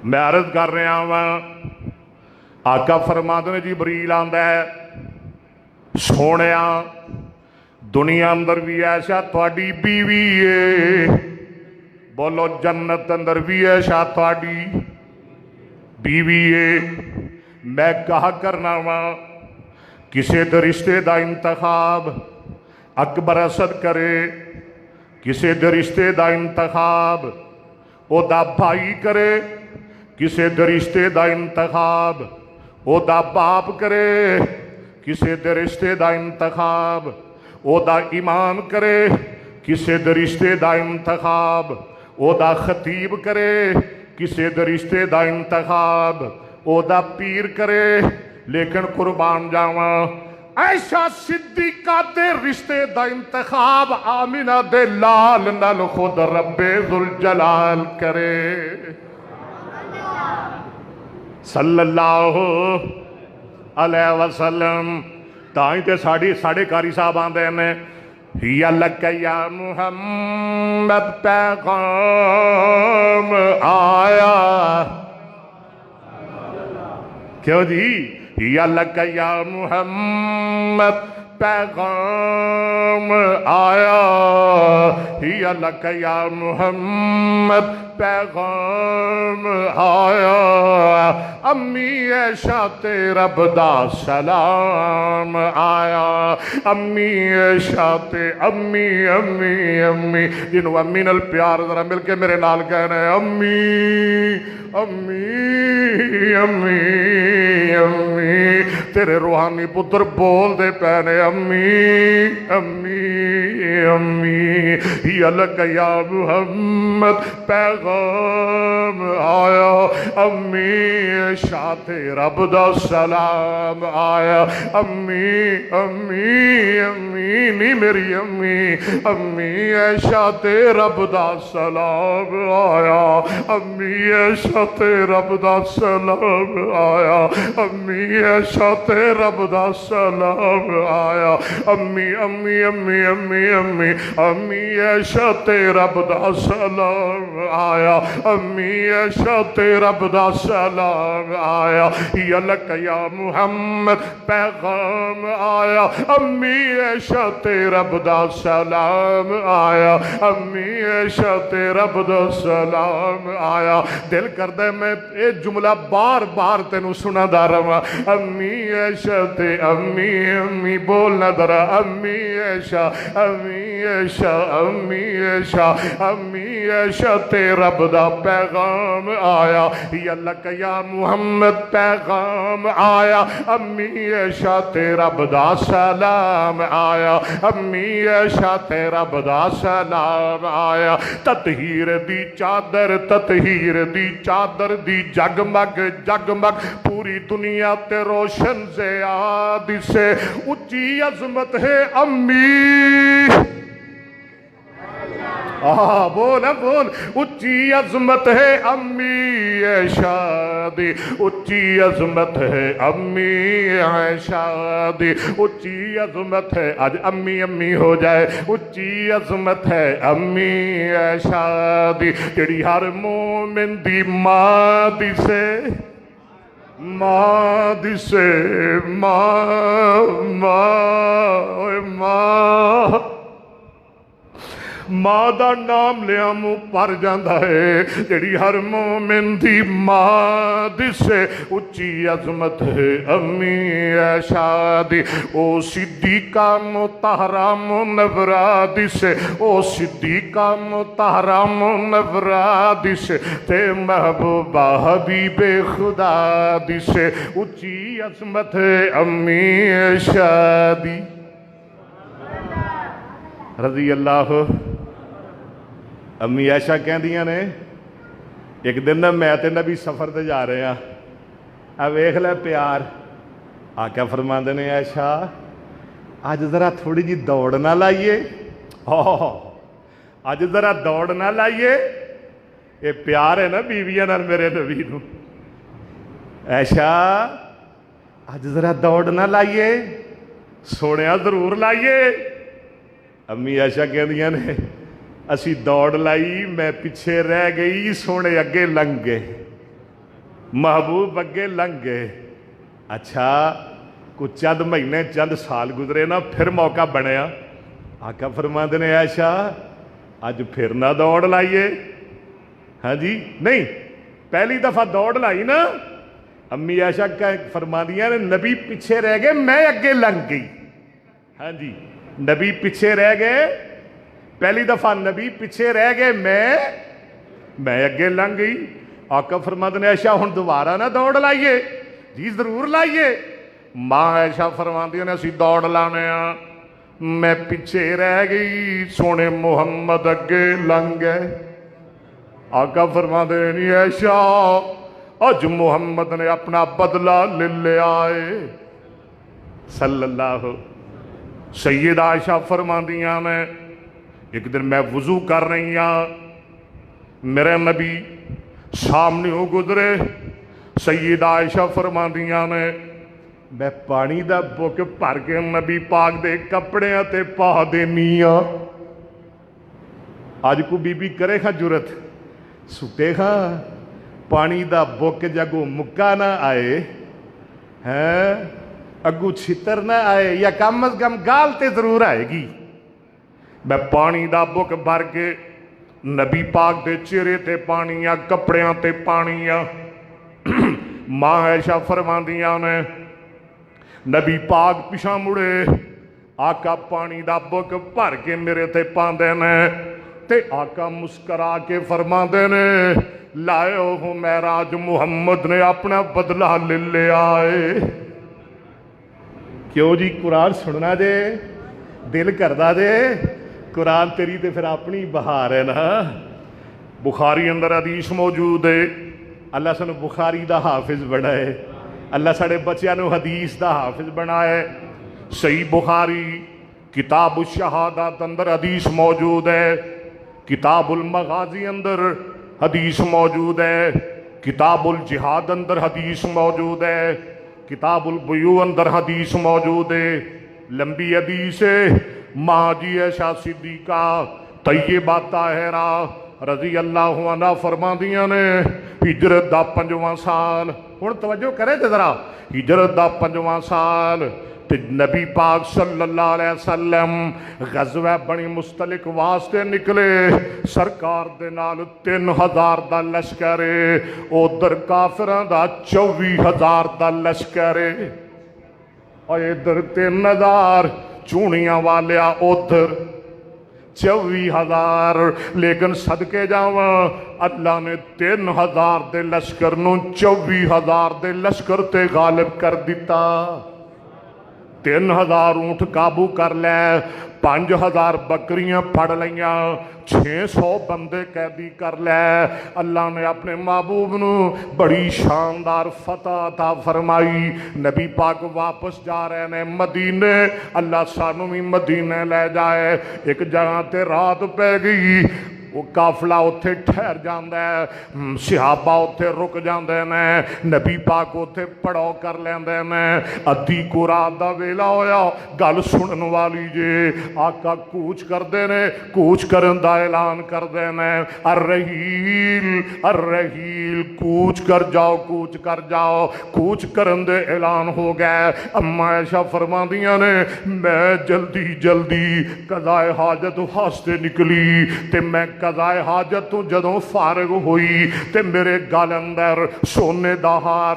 میں عرض کر رہا ہوں. آقا فرماتے نے جبریل آندا ہے سونیا دنیا اندر بھی ایسا تھوڑی بیوی ہے، بولو جنت اندر بھی ایسا تھوڑی بیوی ہے. میں کہا کرنا وا کسے دے رشتے دا انتخاب اکبر اسد کرے، کسے دے رشتے دا انتخاب او دا بھائی کرے، کسے دے رشتے دا انتخاب او دا باپ کرے، کسے دے رشتے دا انتخاب او دا امام کرے، کسے دے رشتے دا انتخاب او دا خطیب کرے، کسے دے رشتے دا انتخاب او دا پیر کرے. لیکن قربان جاواں عائشہ صدیقہ دے رشتے دا انتخاب آمینہ دے لال نال خود رب ذوالجلال کرے صلی اللہ علیہ وسلم. تائیں تے ساڑھے کاری صاحب آندے نے یا لک یا محمد پیغام آیا، کیوں جی یا لک یا محمد پیغام آیا، یا لک یا محمد پیغام آیا. امی عائشہ تے رب دا سلام آیا، امی عائشہ تے امی امی امی جنہوں امی نال پیار ذرا مل کے میرے نال کہنا ہے امی امی امی امی. تیرے روحانی پتر بول دے پینے امی امی امی. یا لک یا محمد پیغام آیا، امی عائشہ تے رب دا سلام آیا. امی امی امی نہیں میری امی، امی عائشہ تے رب دا سلام آیا، امی عائشہ تے رب دا سلام آیا، امی عائشہ تے رب دا سلام آیا. امی امی امی امی امی امی عائشہ تے رب دا سلام آیا، امی عائشہ تے رب دا سلام آیا. یا لک یا محمد پیغام آیا، امی عائشہ تے رب دا سلام آیا، امی عائشہ تے رب دا سلام آیا. دل کر دے میں اے جملہ بار بار تینوں سنا دا رہا. امی عائشہ تے امی امی بولنا درا امی عائشہ अम्मी ऐशा अम्मी ऐशा अम्मी ऐशा ते रब दा पैगाम आया, यल्लक या मुहम्मद पैगाम आया। अम्मी ऐशा ते रब दा सलाम आया, अम्मी ऐशा ते रब दा सलाम आया। ततहीर दी चादर, ततहीर दी चादर दी जगमग जगमग पूरी दुनिया ते रोशन से आदि से ऊंची अजमत है अम्मी। बोल बोल, ऊंची अजमत है अम्मी ऐशा दी, ऊंची अजमत है अम्मी ऐशा दी, ऊंची अजमत है। आज अम्मी अम्मी हो जाए, ऊंची अजमत है अम्मी ऐशा दी, जेड़ी हर मोमिन दी मां दी से मां दिसे मां मां दा नाम लिया मुंह भर जाता है। जेड़ी हर मोमिन दी मां दिसे उच्ची अजमत है अम्मी ऐशा दी। ओ सिद्दीका मुतहरा मुनव्वरा दिसे, ओ सिद्दीका मुतहरा मुनव्वरा दिसे, ते महबूबा हबीबे खुदा दिसे उच्ची अजमत है अम्मी ऐशा दी। रज़ी अल्लाह। अम्मी ऐशा कहदियां ने एक दिन ना मैं ते नबी सफ़र ते जा रहे हैं, आ वेख लै प्यार। आका फरमाते ने ऐशा अज जरा थोड़ी जी दौड़ ना लाइए, अज जरा दौड़ ना लाइए। ये प्यार है ना बीवियां नाल मेरे नबी नूं। ऐशा अज जरा दौड़ ना लाइए, सोनिया जरूर लाइए। अम्मी ऐशा कहदियां ने असी दौड़ लाई, मैं पिछे रह गई, सोने अगे लंघ गए, महबूब अगे लंघ गए। अच्छा कुछ चंद महीने चंद साल गुजरे ना, फिर मौका बनया। आका फरमाते ने ऐशा अज फिर ना दौड़ लाइए। हाँ जी, नहीं पहली दफा दौड़ लाई ना। अम्मी ऐशा फरमादियां ने नबी पिछे रह गए, मैं अगे लंघ गई। हाँ जी, नबी पिछे रह गए, पहली दफा नबी पिछे रह गए, मैं अगे लंघ गई। आका फरमाते ने ऐशा हुण दोबारा ना दौड़ लाइए। जी जरूर लाइए। मां ऐशा फरमाती ने असी दौड़ लाने आ, मैं पिछे रह गई, सोने मुहम्मद अगे लंघ गए। आका फरमाते ने ऐशा अज मुहम्मद ने अपना बदला ले लिया है सल्लल्लाहु। सैयद आयशा फरमादियां ने एक दिन मैं वजू कर रही हाँ, मेरे नबी सामने हो गुजरे। सैयद आयशा फरमादियां ने मैं पानी दा बुक भर के नबी पाक दे कपड़ियां ते पा देनी हाँ। अज को बीबी करे खां जुरत सुटे खां पानी दा बुक जगो मुक्का ना आए हैं, अगू छितर ना आए, या कम अज कम गाल ते जरूर आएगी। मैं पानी दा बुक भर के नबी पाक दे चेहरे ते पानिया, कपड़ियां ते पानिया। मां ऐशा फरमादियां ने नबी पाक पिछा मुड़े, आका पानी दा बुक भर के मेरे ते पांदे ने, ते आका मुस्करा के फरमाते ने लायो हो महराज मुहम्मद ने अपना बदला ले लिया है। क्यों जी, कुरान सुनना जे दिल करदा जे, कुरान तेरी तो फिर अपनी बहार है ना। बुखारी अंदर हदीस मौजूद है। अल्लाह सानू बुखारी दा हाफिज बनाए, अल्लाह साढ़े बच्चों नू हदीस दा हाफिज बनाए। सही बुखारी किताबुल शहादत अंदर हदीस मौजूद है, किताबुल मगाजी अंदर हदीस मौजूद है, किताबुल जिहाद अंदर हदीस मौजूद है, किताबुल बुयू अंदर हदीस मौजूद है। लंबी हदीस है। माँ जी ऐशा सिद्दीका तैयबा ताहिरा रज़ी अल्लाह अन्हा फरमादियां ने हिजरत दा 5वां साल, हुण तवज्जो करे जरा, हिजरत दा 5वां साल ते नबी पाक सल्लल्लाहु अलैहि वसल्लम गज़वा बनी मुस्तलिक वास्ते निकले। सरकार दे नाल 3000 दा लश्कर है, उधर काफिरां दा 24,000 दा लश्कर है, और इधर 3000 चूड़ियां वालिया उधर 24,000 लेकिन सदके जावा अल्लाह ने 3,000 दे लश्कर नूं 24,000 दे लश्कर ते गालिब कर दिता। 3,000 ऊंट काबू कर लै, 5,000 बकरियां फड़ लियां, 600 बंदे कैदी कर लै। अल्लाह ने अपने महबूब नूं बड़ी शानदार फतह अता फरमाई। नबी पाक वापस जा रहे ने मदीने, अल्लाह सानू भी मदीने ले जाए। एक जगह ते रात पै गई, वो काफला उत्थे ठहर जाता है, सिहाबा उत्थे रुक जाते हैं, नबी पाक उत्थे पड़ाव कर लेंदे ने। अद्धी को रात का वेला होया, गल सुनन वाली जे आका कूच करते ने, कूच करन दा ऐलान करते हैं, अर्रहील अर्रहील, कूच कर जाओ, कूच कर जाओ। कूच करन दे ऐलान हो गए। अम्मा ऐशा फरमांदियां ने मैं जल्दी जल्दी कज़ाए हाजत वास्ते निकली ते मैं कज़ाए हाजत तो जदों फारग हुई ते मेरे गल अंदर सोने दा हार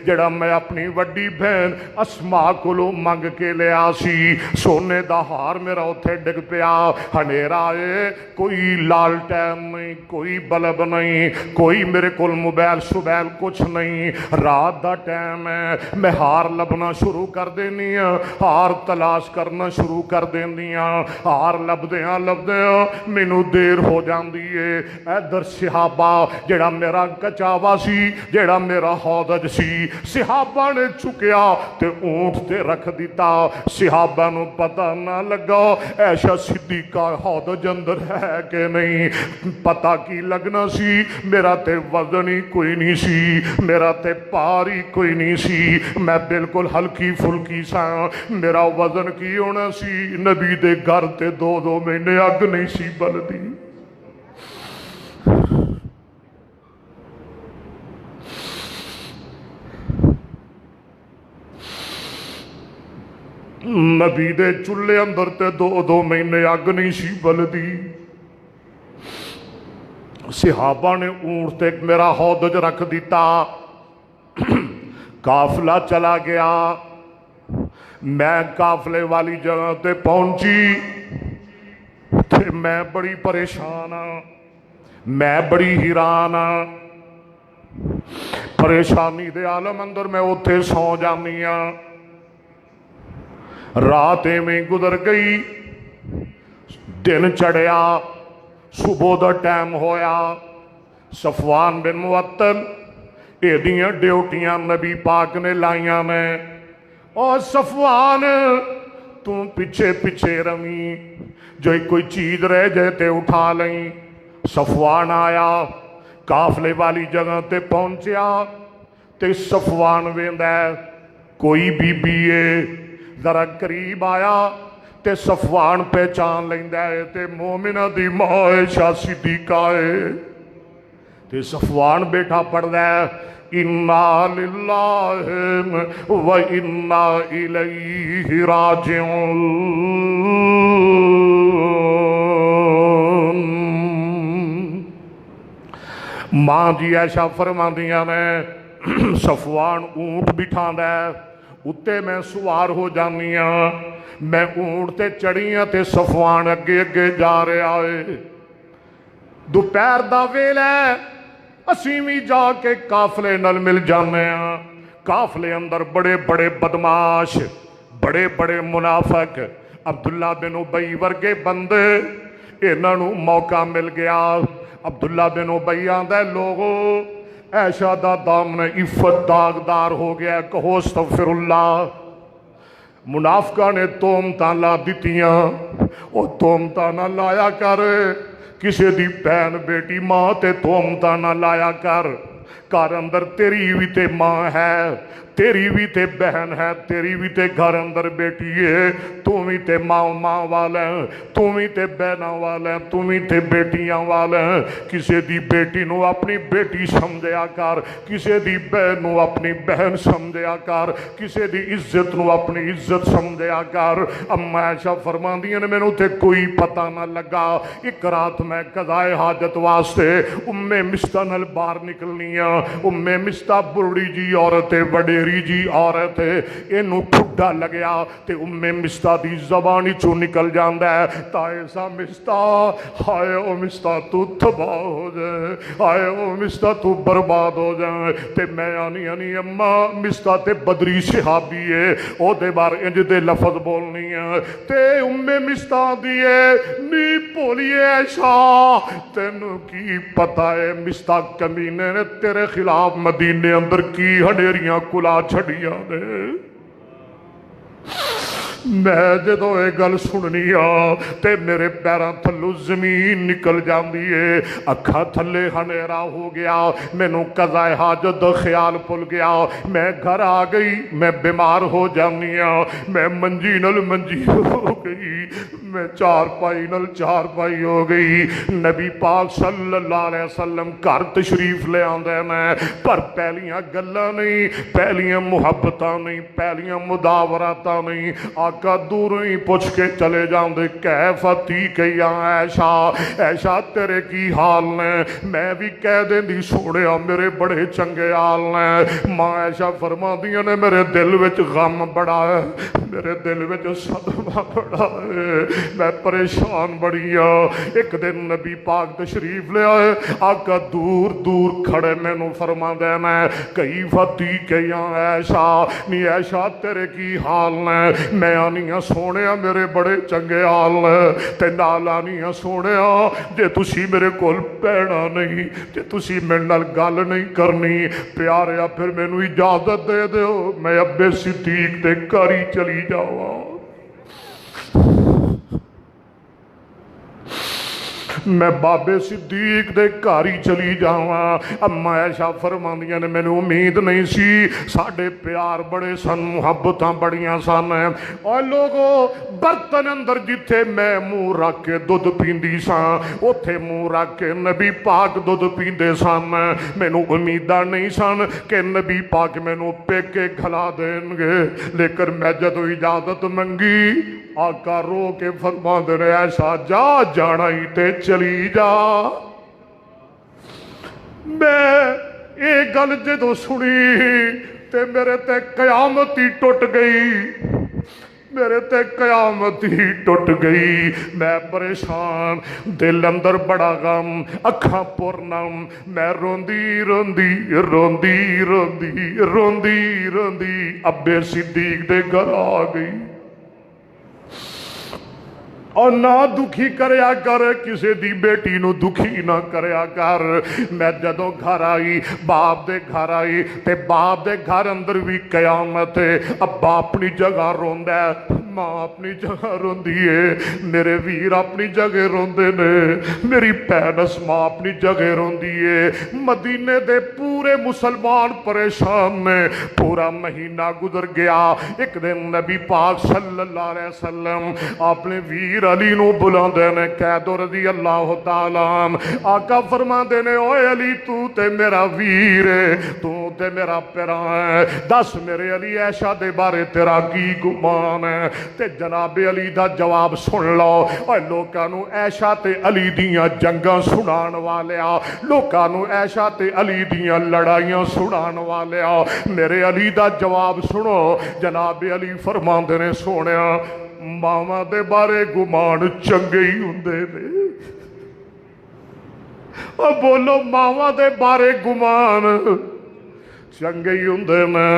जड़ा मैं अपनी वड्डी बहन अस्मा कोलों मंग के लिया सी, सोने दा हार मेरा उत्थे डिग पिया। हनेरा है, कोई लालटैन नहीं, कोई बल्ब नहीं, कोई मेरे कोल मोबाइल शुबैल कुछ नहीं। रात दा टाइम है, मैं हार लभना शुरू कर देनी हाँ, हार तलाश करना शुरू कर देनी हाँ। हार लभदियां लभदियां मैनू देर हो जाती है। इधर सिहाबा जेड़ा मेरा कचावा सी, जेड़ा मेरा हौदज सी, सिहाबा ने चुकया ते ऊंट ते रख दिता। सिहाबा नू पता ना लगा ऐशा सिद्दीका हौदज अंदर है कि नहीं। पता की लगना सी, मेरा ते वजन ही कोई नहीं सी, मेरा ते भार ही कोई नहीं सी, मैं बिल्कुल हल्की फुल्की सा। मेरा वजन की होना सी, नबी दे घर ते 2-2 महीने अग नहीं सी बलदी। नबी दे चुल्हे अंदर ते 2-2 महीने अग नहीं सी बलदी। सिहाबा ने ऊंट ते मेरा हौदज रख दिता। काफला चला गया। मैं काफले वाली जगह ते पहुंची ते मैं बड़ी परेशान हाँ, मैं बड़ी हैरान हाँ। परेशानी दे आलम अंदर मैं उत्थे सौ जानी हाँ। रात में गुजर गई, दिन चढ़िया, सुबह का टाइम होया। सफवान बिन मुअत्तल एदियां ड्यूटियां नबी पाक ने लाइया ने। और सफवान तू पिछे पिछे रवी, जो कोई चीज रह जाए तो उठा लई। सफवान आया, काफले वाली जगह ते पहुंचा ते सफवान वेंदा कोई बीबी है। जरा करीब आया ते सफवान पहचान लेंदा है ते मोमिना दी मां ऐशा सिद्दीका है। ते सफवान बैठा पढ़दा है इन्ना लिल्लाहि व इन्ना इलैहि राजिऊन। मां जी ऐशा फरमांदियां ने सफवान ऊंट बिठांदा है, उत्ते मैं सवार हो जानी हाँ। मैं ऊंट ते चढ़ी हाँ ते सफवान अगे अगे जा रहा है। दोपहर दा वेला है, असीं भी जाके काफले नाल मिल जाने हाँ। काफले अंदर बड़े बड़े बदमाश, बड़े बड़े मुनाफिक, अब्दुल्ला बिन उबई वर्गे बंदे, इन्हां नूं मौका मिल गया। अब्दुल्ला बिन उबई आंदा लोगो ऐशा दा दामन इफ्फत दागदार हो गया, कहो अस्तगफिरुल्लाह। मुनाफिकां ने तोहमतां ला दित्तियां, ओ तोहमतां ना लाया कर, किसी दी भैन बेटी मां ते तोहमतां ना लाया कर। घर अंदर तेरी भी ते मां है, तेरी भी ते बहन है, तेरी भी ते घर अंदर बेटी है, तू भी ते मां वाला है, तू भी ते बहना वाला है, तू भी ते बेटियां वाला है। किसी दी बेटी नू अपनी बेटी समझया कर, किसी दी बहन नू अपनी बहन समझया कर, किसी दी इज्जत नू अपनी इज्जत समझया कर। अम्मा ऐशा फरमांदियां ने मैनू ते कोई पता ना लगा। एक रात मैं कज़ाए हाजत वास्ते उम्मे मिस्ता नाल बाहर निकलनी आ। उम्मे मिस्ता बुरड़ी जी औरत है, वडेरी सुनहरी जी औरत इनू ठुड्डा लग्या ते उम्मे मिस्ता दी ज़बान चों निकल जांदा है, ताए सा मिस्ता, हाय ओ मिस्ता तू तबाह हो जाए, हाय ओ मिस्ता तू बर्बाद हो जाए। ते मैं आनी आनी अम्मा मिस्ता ते बदरी सहाबी है, ओदे बार इंज दे लफज बोलनी है। ते उम्मे मिस्ता दी नी भोलिए ऐशा, तेनू की पता है मिस्ता कमीने ने तेरे खिलाफ मदीने अंदर की हनेरियां कुला छड़िया ने। मैं जदों ये गल सुननी ते मेरे पैरों थल्लों जमीन निकल जाती है, अखा थले हनेरा हो गया, मैनू कज़ाए हाजत दा ख्याल भुल गया। मैं घर आ गई, मैं बीमार हो जानी मैं मंजी नल मंजी हो गई, मैं चारपाई नल चारपाई हो गई। नबी पाक सल्लल्लाहु अलैहि वसल्लम घर तशरीफ ले आंदे ने, पर पहलियां गल्लां नहीं, पहलियां मुहब्बतां नहीं, पहलियां मुदावरातां नहीं। आका दूरों ही पूछ के चले जाते, कैफती कही ऐशा, ऐशा तेरे की हाल ने। मैं भी कह देंदी सोने मेरे बड़े चंगे हाल ने। मां ऐशा फरमादियां ने मेरे दिल विच गम बड़ा है, मेरे दिल विच सदमा बड़ा है, मैं परेशान बड़ी हाँ। एक दिन नबी पाक तशरीफ ले आए, आका दूर दूर खड़े मैनू फरमांदे ने, कई फती कही ऐशा, नी ऐशा तेरे की हाल ने। मैं आनी सोने मेरे बड़े चंगे हाल ने, ते नाल आनी सोने जे तुसी मेरे कोल पैना नहीं, जे तुसी मेरे नाल गल नहीं करनी प्यारिया, फिर मैनू इजाजत दे दो, मैं अब्बे सिद्दीक दे घर ही चली जावा। मैं बाबे सिद्दीक दे घर ही चली जावा। अम्मा ऐशा फरमांदियां ने मैनू उम्मीद नहीं सी, साडे प्यार बड़े सन, मुहब्बतां बड़ियां सन। और लोगों बर्तन अंदर जिथे मैं मुंह रख के दुध पींदी सां, उथे मुंह रख के नबी पाक दुध पींदे सन। मैनू उम्मीदां नहीं सन कि नबी पाक मैनू पेके खिला देंगे, लेकिन मैं जदों इजाजत मंगी, आका रो के फरमांदे ने ऐशा जा, जाना ही ते चली जा। मैं ये गल जदों सुनी ते मेरे ते कयामत ही टुट गई, मेरे ते कयामत ही टुट गई। मैं परेशान, दिल अंदर बड़ा गम, अखा पुरनम, मैं रोंदी रोंदी रोंदी रोंदी रोंदी रोंदी अब्बे सिद्दीक दे घर आ गई। और ना दुखी करया कर, किसी दी बेटी नू दुखी ना करया कर। मैं जदों घर आई, बाप दे घर आई, ते बाप दे घर अंदर भी कयामत है। अब्बा अपनी जगह रोंदा है, मां अपनी जगह रोंदी है, मेरे वीर अपनी जगह रोंदे ने, मेरी भैन अस्मा अपनी जगह रोंदी है। मदीने दे पूरे मुसलमान परेशान ने। पूरा महीना गुजर गया। एक दिन नबी पाक सल्लल्लाहु अलैहि वसल्लम अपने वीर अली नू बुलांदे ने, कैदो रज़ी अल्लाह तआला अन्हु। आका फरमांदे ने, ओए अली तू ते मेरा वीर है, तू ते मेरा प्यारा है, दस मेरे अली ऐशा दे बारे तेरा की गुमान है। ते जनाबे अली दा जवाब सुन लो। और लोकां नू ऐशा ते अली दियां जंगां सुनाण वालिया, लोकां नू ऐशा ते अली दियां लड़ाइयां सुनाण वालिया, मेरे अली दा जवाब सुनो। जनाबे अली फरमांदे ने, सोनिया मावां दे बारे गुमान चंगे ही हुंदे ने। और बोलो मावां दे बारे गुमान चंगे ही हुंदे ने,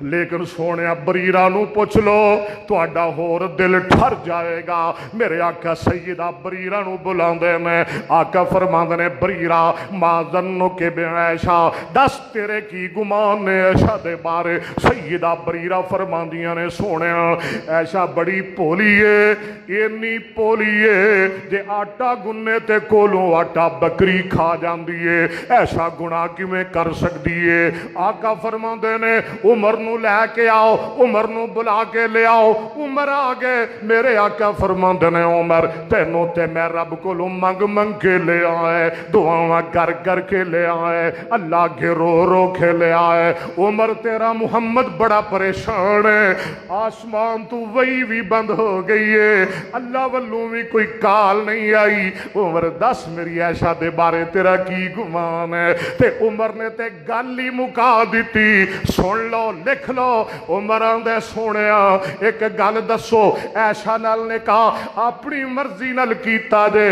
लेकिन सोने बरीरा नू पूछ लो, तुहाडा होर दिल ठर जाएगा। मेरे आका सैयदा बरीरा नू बुलांदे ने। आका फरमांदे ने, बरीरा मां जन्नो के ऐशा, दस तेरे की गुमान ने ऐशा दे बारे। सैयदा बरीरा फरमांदियां ने, सोने ऐशा बड़ी भोली है, इन्नी भोली है जे आटा गुन्ने ते कोलों आटा बकरी खा जाती है, ऐसा गुनाह किवें कर सकती है। आका फरमांदे ने, उमर نو لے کے آؤ، عمر نو بلا کے لے آؤ۔ عمر آ گئے، میرے آقا فرماندے نے عمر تینوں تے میں رب کولوں منگ منگ کے لے آئے، دعاواں کر کر کے لے آئے، اللہ کے رو رو کے لے آئے۔ عمر تیرا محمد بڑا پریشان ہے، آسمان تو وہی بھی بند ہو گئی ہے، اللہ والوں بھی کوئی کال نہیں آئی۔ عمر دس میری عائشہ دے بارے تیرا کی گمان ہے؟ تے عمر نے تے گل ہی مکا دیتی، سن لو لکھ لو۔ عمر آندے سونیا ایک گل دسو، عائشہ نال نے کہا اپنی مرضی نال کیتا جے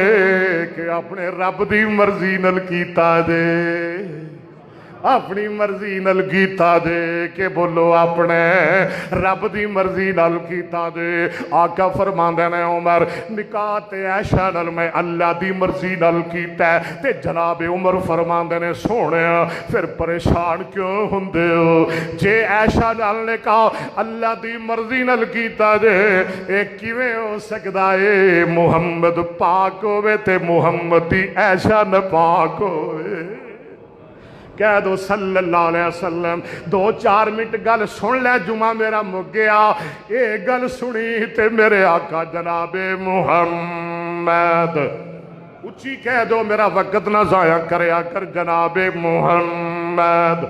کہ اپنے رب دی مرضی نال کیتا جے؟ اپنی مرضی نال کیتا جے کہ بولو اپنے رب دی مرضی نال کیتا جے؟ آقا فرماندے نے عمر نکاح تے عائشہ نال میں اللہ دی مرضی نال کیتا ہے۔ تے جناب عمر فرماندے نے سونیا پھر پریشان کیوں ہوندے ہو؟ جے عائشہ نال نکاح اللہ دی مرضی نال کیتا جے اے کیویں ہو سکدا اے محمد پاک ہوے تے محمد دی عائشہ نہ پاک ہوے؟ کہہ دو صلی اللہ علیہ وسلم۔ دو چار منٹ گل سن لے، جمعہ میرا مک گیا۔ اے گل سنی تے میرے آقا جناب محمد، اچھی کہہ دو میرا وقت نہ ضائع کریا کر، جناب محمد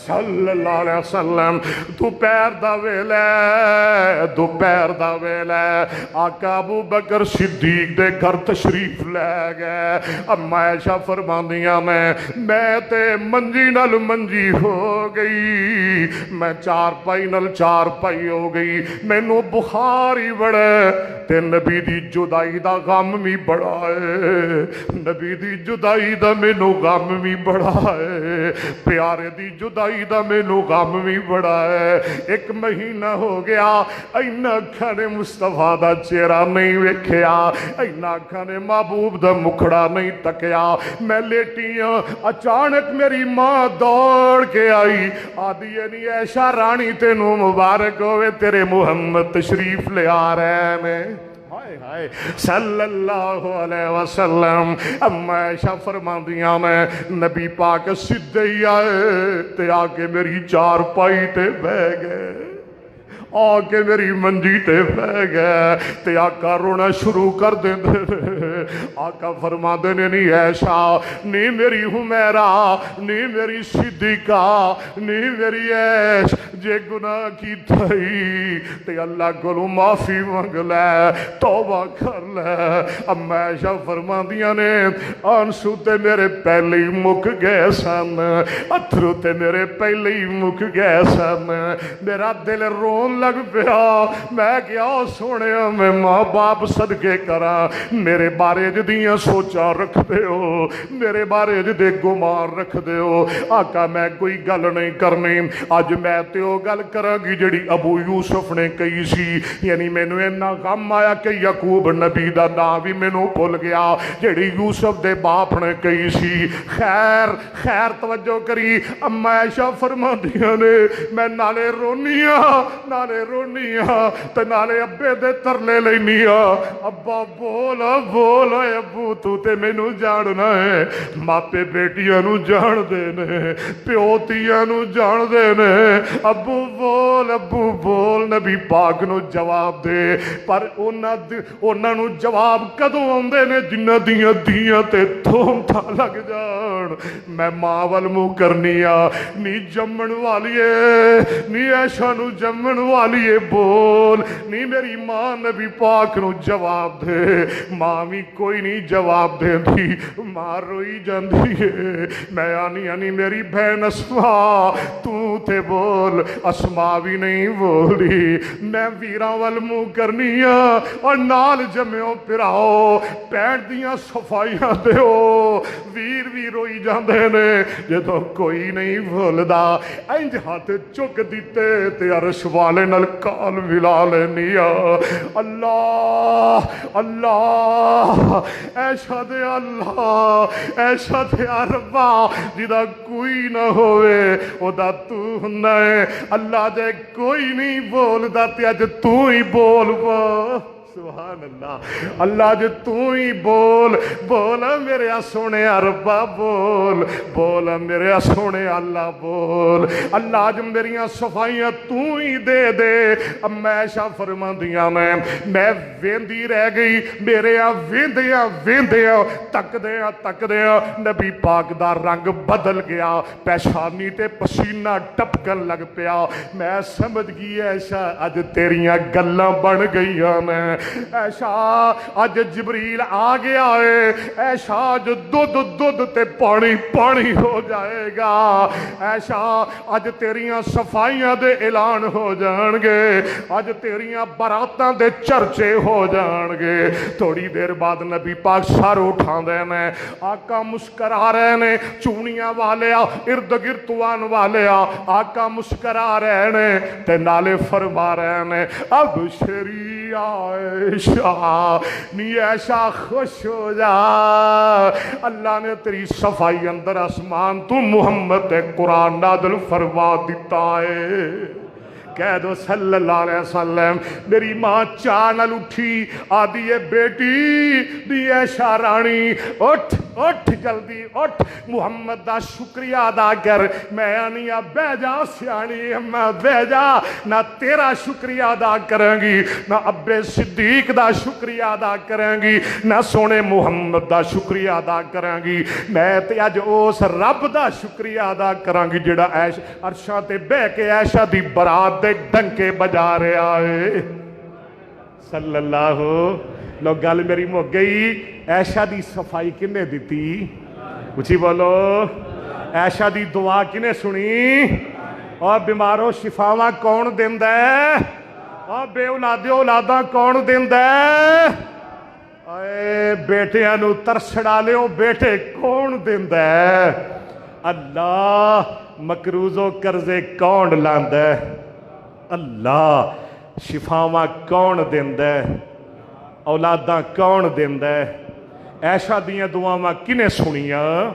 صلی اللہ علیہ وسلم۔ دوپہر دا ویلے، دوپہر دا ویلے، آقا ابو بکر صدیق دے گھر تشریف لے گئے۔ اما عائشہ فرماندیاں میں تے منجی نال منجی ہو گئی، میں چار پائی نال چار پائی ہو گئی، مینوں بخار ہی بڑے تے نبی دی جدائی دا غم بھی بڑا ہے، نبی دی جدائی دا مینوں غم بھی بڑا ہے، پیارے دی جدائی دا مینوں غم بھی بڑا ہے۔ ایک مہینہ ہو گیا اینا اکھاں نے مصطفیٰ دا چہرہ نہیں ویکھیا، اینا اکھاں نے محبوب دا مکھڑا نہیں تکیا۔ میں لیٹی ہوں، اچانک میری ماں دوڑ کے آئی، آدھی نہیں عائشہ رانی تینوں مبارک ہوئے، تیرے محمد تشریف لے آ رہے ہیں صلی اللہ علیہ وسلم۔ اما عائشہ فرماندیاں میں نبی پاک سدھے ہی آئے تے آ کے میری چار پائی تے بہ گئے، آ کے میری منجی تے بہ گئے تے آقا رونا شروع کر دیں دے۔ آقا فرما دے نہیں عائشہ، نہیں میری حمیرہ، نہیں میری صدیقہ، نہیں میری عائش، جے گناہ کی تھئی تے اللہ کو معافی مانگ لے، توبہ کر لے۔ اما عائشہ فرما دیاں نے آنسو تے میرے پہلے ہی مک گئے سن، اتھرو تے میرے پہلے ہی مک گئے سن، میرا دل رون لگ پیا۔ میں کیا سونے میں ماں باپ صدقے کرا، میرے بارے جدیاں سوچا رکھ دے ہو، میرے بارے جدے گمان رکھ دے ہو۔ آقا میں کوئی گل نہیں کرنی، اج میں تے او گل کراں گی جڑی ابو یوسف نے کہی سی، یعنی مینوں اینا غم آیا کہ یعقوب نبی دا نام بھی مینوں بھول گیا، جڑی یوسف دے باپ نے کہی سی۔ خیر خیر توجہ کری، اما عائشہ فرماندیاں نے میں نالے رونی ہاں تے نالے ابے دے ترلے لینی ہاں، ابا بول بول ابو تو تے مینوں جاننا ہے، ماپے بیٹیاں نو جان دے نے، پیو تیاں نو جان دے نے، ابو بول نبی پاک نو جواب دے۔ پر انہاں نو جواب کدوں آندے نے جنہاں دیاں دیاں تے تھومتاں لگ جان۔ میں ماں ول منہ کرنی آ، نی جمن والیے نی عائشہ نو جمن والیے بول، نی میری ماں نبی پاک نو جواب دے۔ ماں بھی کوئی نہیں جواب دے دی، ماں روئی جاندی ہے۔ میں آنی میری بہن اسماء تو تے بول، اسماء بھی نہیں بولی۔ میں ویراں ول منہ کرنی اور نال جمعوں پراؤ پینٹ دیاں صفائیاں دیو، ویر بھی روئی جاندے نے جدوں کوئی نہیں بولدا۔ انج ہاتھ چک دیتے تے عرش والے نال کال ملا لینی اللہ اللہ، ایشا دے اللہ، ایشا دے ربا جدا کوئی نہ ہوئے او دا تو ہندا ہے۔ اللہ دے کوئی نہیں بولدا تے اج تو ہی بول پا سبحان اللہ اللہ جو تو ہی بول بولا میرے سونے ربا بول بولا میرے سونے اللہ بول اللہ جو میری صفائیاں تو ہی دے دے اب میں ایشا فرماندیاں میں ویندی رہ گئی میرے ویندیاں ویندیاں تک دیا نبی پاک دا رنگ بدل گیا پیشانی تے پسینہ ٹپکن لگ پیا میں سمجھ گئی ایشا اج تیریاں گلاں بن گئیاں نے ایشا اج جبریل آ گیا ہے ایشا جو دودھ تے پانی پانی ہو جائے گا ایشا اج تیریاں صفائیاں دے اعلان ہو جان گے اج تیریاں براتاں دے چرچے ہو جان گے تھوڑی دیر بعد نبی پاک سر اٹھا دینے آقا مسکرا رہے نے چونیاں والے ارد گرد توان والے آقا مسکرا رہے نے تے نالے فرما رہے نے اب شری عائشہ نی ایشا خوش ہو جا اللہ نے تیری صفائی اندر آسمان تو محمد قرآن نازل فرما دیتا ہے کہہ دو صلی اللہ علیہ وسلم میری ماں چانل اٹھی آدھی بیٹی دی ایشا رانی اٹھ اٹھ جلدی اٹھ محمد دا شکریہ ادا کر میں آنیا بے جا سیانی میں بے جا نہ تیرا شکریہ ادا کریں گی نہ ابے صدیق دا شکریہ ادا کریں گی نہ سونے محمد دا شکریہ ادا کریں گی میں تے اج اس رب دا شکریہ ادا کریں گی جڑا عرشاں تے بہ کے عائشہ دی برات دے ڈنکے بجا رہا ہے صلی اللہ لوگ گل میری مک گئی عائشہ دی صفائی کنے دیتی اچھی بولو عائشہ دی دعا کنے سنی اور بیماروں شفاواں کون دیندا ہے اور بے اولادے اولاداں کون دیندا ہے اے بیٹیاں نو ترسڑا لیو بیٹے کون دیندا ہے اللہ مقروض و قرضے کون لاندا ہے اللہ شفاواں کون دیندا ہے اولاداں کون دیندا ہے عائشہ دیاں دعاواں کنے سنیاں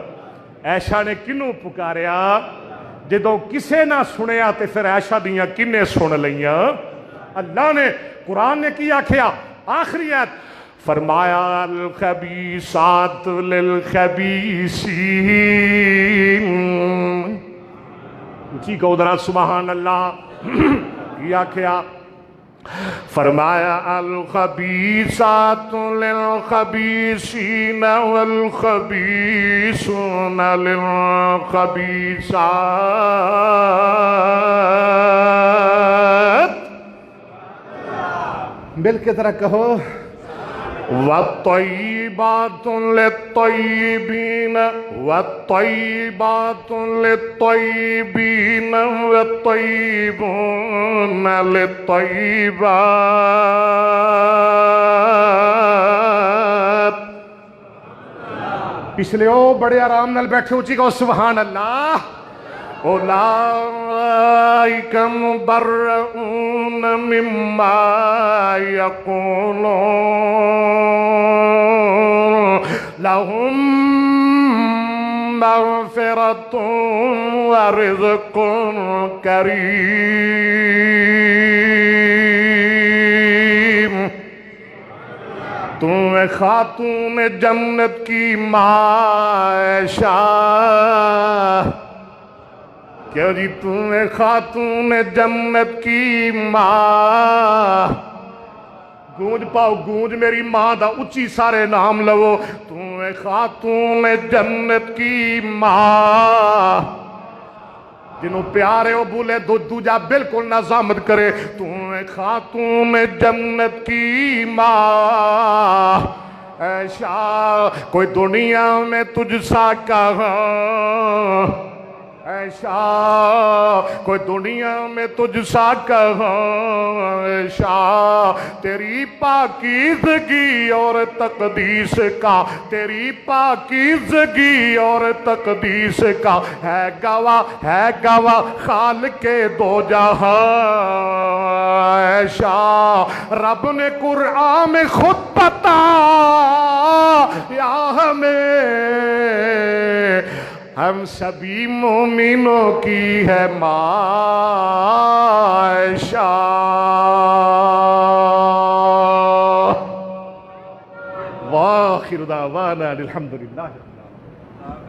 عائشہ نے کنوں پکاریا جدوں کسے نہ سنیا تے پھر عائشہ دیاں کنے سن لیاں اللہ نے قرآن نے کی آکھیا آخری آیت فرمایا الخبیثات للخبیثین اچھی کو ذرا سبحان اللہ کیا کیا فرمایا الخبیثات للخبیثین والخبیثون للخبیثات مل کے ذرا کہو والطیبات للطیبین والطیبات للطیبین والطیبون للطیبات پچھلے او بڑے آرام نال بیٹھے اچھی کہو سبحان اللہ اولئک مبرؤون مما یقولون لهم مغفرۃ ورزق کریم تم خاتون جنت کی عائشہ کیوں جی تمہیں خاتون جنت کی ماں گونج پاؤ گونج میری ماں دا اچھی سارے نام لو تمہیں خاتون جنت کی ماں جنہوں پیارے ہو بولے دو جا بالکل نہ زامد کرے تمہیں خاتون جنت کی ماں عائشہ کوئی دنیا میں تجھ سا کہاں عائشہ کوئی دنیا میں تجھ سا کہاں عائشہ تیری پاکیزگی اور تقدیس کا تیری پاکیزگی اور تقدیس کا ہے گواہ خالق دو جہاں عائشہ رب نے قرآن میں خود بتایا ہمیں ہم سبھی مومنوں کی ہے ماں عائشہ واخر دعوانا الحمدللہ رب العالمین.